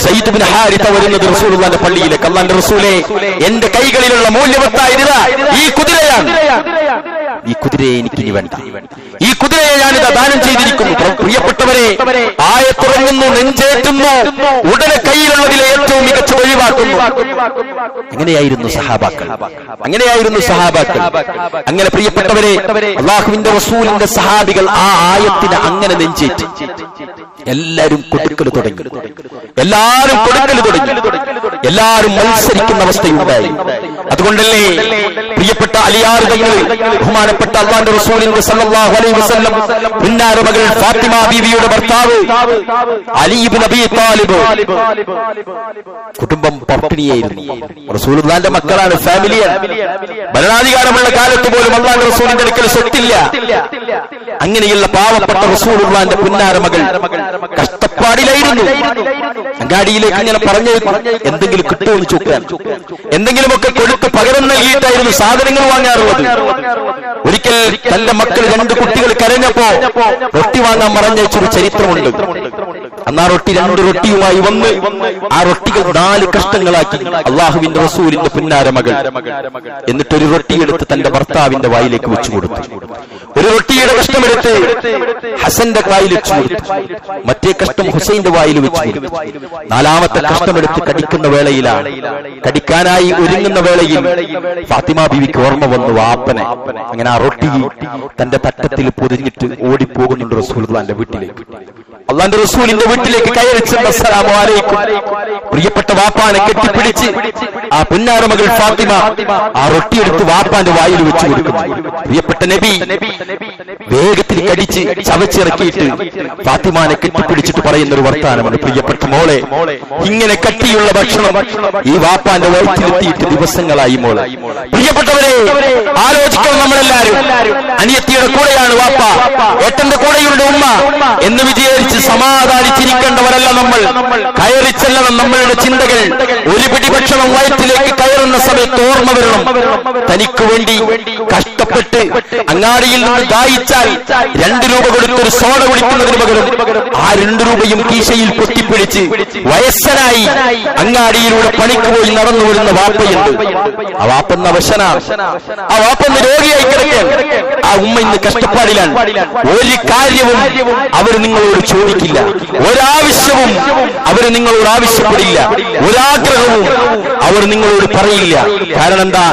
സയ്യിദ് ബിൻ ഹാരിത വരുന്നത് റസൂലുള്ളാഹിന്റെ പള്ളിയിലേക്ക്. അല്ലാഹുവിന്റെ റസൂലേ, എന്റെ കൈകളിലുള്ള മൂല്യവത്തായിരുന്ന ഈ കുതിരയാണ്. ഈ കുതിരയെ എനിക്കിനി വേണ്ട. ഈ കുതിരയെ ഞാനിത് ദാനം ചെയ്തിരിക്കുന്നു. പ്രിയപ്പെട്ടവരെ, ആയത്തുറങ്ങുന്നു, നെഞ്ചേറ്റുന്നു, ഉടനെ കയ്യിലുള്ളതിലെ ഏറ്റവും മികച്ച ഒഴിവാക്കുന്നു. അങ്ങനെയായിരുന്നു സഹാബാക്കൾ. അങ്ങനെ പ്രിയപ്പെട്ടവരെ, അല്ലാഹുവിന്റെ റസൂലിന്റെ സഹാബികൾ ആ ആയത്തിന് അങ്ങനെ നെഞ്ചേറ്റി. എല്ലാവരും കൊടുക്കൽ തുടങ്ങി. എല്ലാവരും മത്സരിക്കുന്ന അവസ്ഥയുണ്ടായി. അതുകൊണ്ടല്ലേ പ്രിയപ്പെട്ട അലിയാർ തങ്ങൾ, ബഹുമാനപ്പെട്ട അല്ലാഹുവിന്റെ റസൂലിന്റെ സല്ലല്ലാഹു അലൈഹി വസല്ലം പുന്നാര മകൾ ഫാത്തിമ ബീവിയുടെ ഭർത്താവ് അലി ഇബ്നു അബീ താലിബ് കുടുംബം പട്ടിണിയായിരുന്നു. റസൂലുള്ളാഹിന്റെ മക്കളാണ്, ഫാമിലിയാണ്. ഭരണാധികാരമുള്ള കാലത്ത് പോലും അല്ലാഹുവിന്റെ റസൂലിന്റെ അടുക്കൽ സ്വത്തില്ല. അങ്ങനെയുള്ള പാവപ്പെട്ട റസൂലുള്ളാഹിന്റെ പുന്നാര മകൾ കഷ്ടപ്പാടിലായിരുന്നു. അങ്ങാടിയിലേക്ക് ഇങ്ങനെ പറഞ്ഞു എന്തെങ്കിലും കിട്ടുമെന്ന് ചോദിക്കാൻ, എന്തെങ്കിലുമൊക്കെ കൊടുത്ത് പകരം നൽകിയിട്ടായിരുന്നു സാധനങ്ങൾ വാങ്ങാറുള്ളത്. ഒരിക്കൽ തന്റെ മക്കൾ 2 കുട്ടികൾ കരഞ്ഞപ്പോ റൊട്ടി വാങ്ങാൻ പറഞ്ഞൊരു ചരിത്രമുണ്ട്. അന്ന് ആ റൊട്ടി 2 റൊട്ടിയുമായി വന്ന് ആ റൊട്ടികൾ 4 കഷ്ണങ്ങളാക്കി അള്ളാഹുവിന്റെ റസൂലിന്റെ പുന്നാര മകൾ. എന്നിട്ടൊരു റൊട്ടിയെടുത്ത് തന്റെ ഭർത്താവിന്റെ വായിലേക്ക് വെച്ചു കൊടുത്തു. ഒരു റൊട്ടിയുടെ കഷ്ണമെടുത്ത് ഹസന്റെ വായിൽ വെച്ചു കൊടുത്തു. മറ്റേ കഷ്ണം ഹുസൈന്റെ വായിൽ വെച്ചു കൊടുത്തു. 4ാമത്തെ കഷ്ണമെടുത്ത് കടിക്കുന്ന വേളയിലാണ്, കടിക്കാനായി ഒരുങ്ങുന്ന വേളയിൽ ഫാത്തിമ ബീവിക്ക് ഓർമ്മ വന്നു വാപ്പനെ. അങ്ങനെ ആ റൊട്ടി തന്റെ തട്ടത്തിൽ പൊതിഞ്ഞിട്ട് ഓടിപ്പോകുന്നുണ്ട് റസൂലുള്ളാഹിന്റെ വീട്ടിലേക്ക്. അല്ലാഹുവിന്റെ റസൂലിന്റെ വീട്ടിലേക്ക് കയറി ചെന്ന് അസ്സലാമു അലൈക്കും പ്രിയപ്പെട്ട വാപ്പാനെ കെട്ടിപ്പിടിച്ച് ആ പുന്നാര മകൾ ഫാത്തിമ ആ റൊട്ടിയെടുത്ത് വാപ്പാന്റെ വായിൽ വെച്ചു കൊടുക്കുന്നു. പ്രിയപ്പെട്ട നബി വേഗത്തിൽ കടിച്ച് ചവച്ചിറക്കിയിട്ട് ഫാത്തിമാനെ കെട്ടിപ്പിടിച്ചിട്ട് പറയുന്ന ഒരു വർത്താനമാണ്, പ്രിയപ്പെട്ട മോളെ, ഇങ്ങനെ കട്ടിയുള്ള ഭക്ഷണം ഈ വാപ്പാന്റെ വയറ്റിലെത്തിയിട്ട് ദിവസങ്ങളായി മോളെ. പ്രിയപ്പെട്ടവരെ, ആലോചിക്കണം നമ്മളെല്ലാരും. അനിയത്തിയുടെ കൂടെയാണ് വാപ്പ, ഏട്ടന്റെ കൂടെയുള്ള ഉമ്മ എന്ന് വിചാരിച്ച് സമാധാനിച്ചിരിക്കേണ്ടവരല്ല നമ്മൾ. കയറി ചെല്ലണം നമ്മളുടെ ചിന്തകൾ. ഒരു പിടി ഭക്ഷണം വയറ്റിലേക്ക് കയറുന്ന സമയത്ത് ഓർമ്മ വരണം, തനിക്ക് വേണ്ടി കഷ്ടപ്പെട്ട് അങ്ങാടിയിൽ നിന്ന് ദാഹിച്ചാൽ 2 രൂപ കൊടുത്തൊരു സോഡ കുടിക്കുന്നതിന് പകരം ആ 2 രൂപയും കീശയിൽ പൊത്തിപ്പിടിച്ച് വയസ്സനായി അങ്ങാടിയിലൂടെ പണിക്ക് പോയി നടന്നു വരുന്ന വാപ്പയുണ്ട്. ആ വാപ്പന്ന അവശനാണ്, ആ വാപ്പന്ന് രോഗിയായി കിടക്കാൻ. ആ ഉമ്മ ഇന്ന് കഷ്ടപ്പാടിലാണ്. ഒരു കാര്യവും അവർ നിങ്ങളോട് ചോദിക്കില്ല, ഒരാവശ്യവും അവർ നിങ്ങളോട് ആവശ്യപ്പെടില്ല, ഒരാഗ്രഹവും അവർ നിങ്ങളോട് പറയില്ല. കാരണം എന്താ?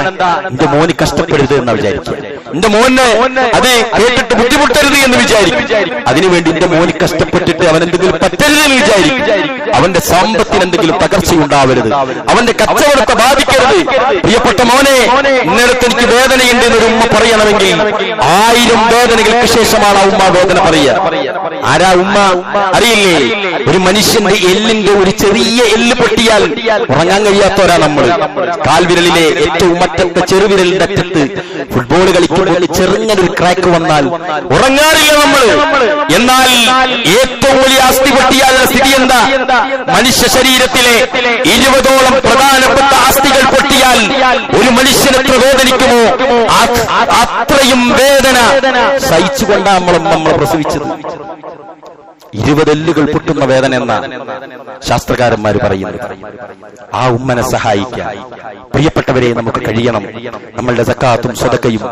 എന്റെ മോന് കഷ്ടപ്പെടരുത് എന്ന് വിചാരിക്കുക, എന്റെ മോന് അത് കേട്ടിട്ട് ബുദ്ധിമുട്ടരുത് എന്ന് വിചാരിക്കും. അതിനുവേണ്ടി എന്റെ മോന് കഷ്ടപ്പെട്ടിട്ട് അവൻ എന്തെങ്കിലും പറ്റരുത് എന്ന് വിചാരിക്കും. അവന്റെ സമ്പത്തിന് എന്തെങ്കിലും തകർച്ചയുണ്ടാവരുത്, അവന്റെ കച്ചവടത്തെ ബാധിക്കരുത്. പ്രിയപ്പെട്ട മോനെ, ഇന്നലത്തെ എനിക്ക് വേദനയുണ്ട് എന്നൊരു ഉമ്മ പറയണമെങ്കിൽ 1000 വേദനകൾക്ക് ശേഷമാണ് ആ ഉമ്മ വേദന പറയുക. ആരാ ഉമ്മ അറിയില്ലേ? ഒരു മനുഷ്യന്റെ എല്ലിന്റെ ഒരു ചെറിയ എല്ല് പൊട്ടിയാൽ ഉറങ്ങാൻ കഴിയാത്തവരാ നമ്മൾ. കാൽവിരലിലെ ഏറ്റവും അറ്റത്തെ ചെറുവിരലിന്റെ അറ്റത്ത് ഫുട്ബോൾ കളിക്കുമ്പോൾ ചെറുങ്ങനൊരു ക്രാക്ക് വന്നാൽ ഉറങ്ങാറില്ല നമ്മൾ. എന്നാൽ ഏറ്റവും വലിയ അസ്ഥി പൊട്ടിയാലുള്ള സ്ഥിതി എന്താ? മനുഷ്യ ശരീരത്തിലെ 20ഓളം പ്രധാനപ്പെട്ട അസ്ഥികൾ പൊട്ടിയാൽ ഒരു മനുഷ്യന് എത്ര വേദനിക്കുമോ അത്രയും വേദന സഹിച്ചുകൊണ്ടാണ് നമ്മൾ പ്രസവിച്ചത്. 20 എല്ലുകൾ പൊട്ടുന്ന വേദന എന്ന ശാസ്ത്രകാരന്മാർ പറയുന്നത്. ആ ഉമ്മനെ സഹായിക്കാൻ പ്രിയപ്പെട്ടവരെ നമുക്ക് കഴിയണം. നമ്മളുടെ സക്കാത്തും സദഖയും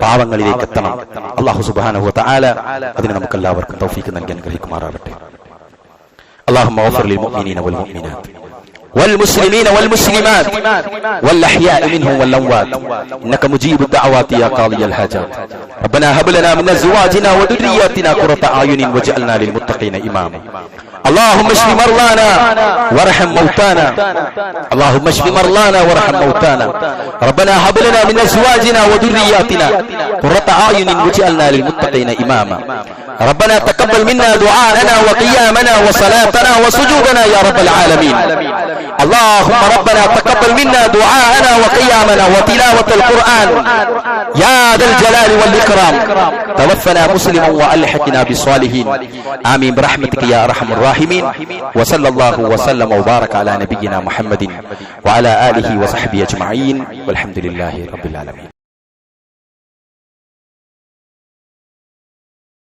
പാവങ്ങളിലേക്ക് എത്തണം. അല്ലാഹു സുബ്ഹാനഹു വ തആല അതിന് നമുക്ക് എല്ലാവർക്കും തൗഫീഖ് നൽകി അനുഗ്രഹിക്കുമാറാകട്ടെ. اللهم اغفر للمؤمنين والمؤمنات والمسلمين والمسلمات والأحياء منهم والأموات إنك مجيب الدعوات يا قاضي الحاجات. ربنا هب لنا من أزواجنا وذرياتنا قرة أعين واجعلنا للمتقين إماما. اللهم اشف مرضانا وارحم موتانا. اللهم اشف مرضانا وارحم موتانا. ربنا هب لنا من أزواجنا وذرياتنا قرة أعين واجعلنا للمتقين إماما. ربنا تقبل منا دعاءنا وقيامنا وصلاتنا وسجودنا يا رب العالمين. اللهم ربنا تقبل منا دعاءنا وقيامنا وتلاوة القرآن يا ذا الجلال والإكرام. توفنا مسلما وألحقنا بالصالحين آمين برحمتك يا أرحم الراحمين. وصلى الله وسلم وبارك على نبينا محمد وعلى آله وصحبه أجمعين والحمد لله رب العالمين.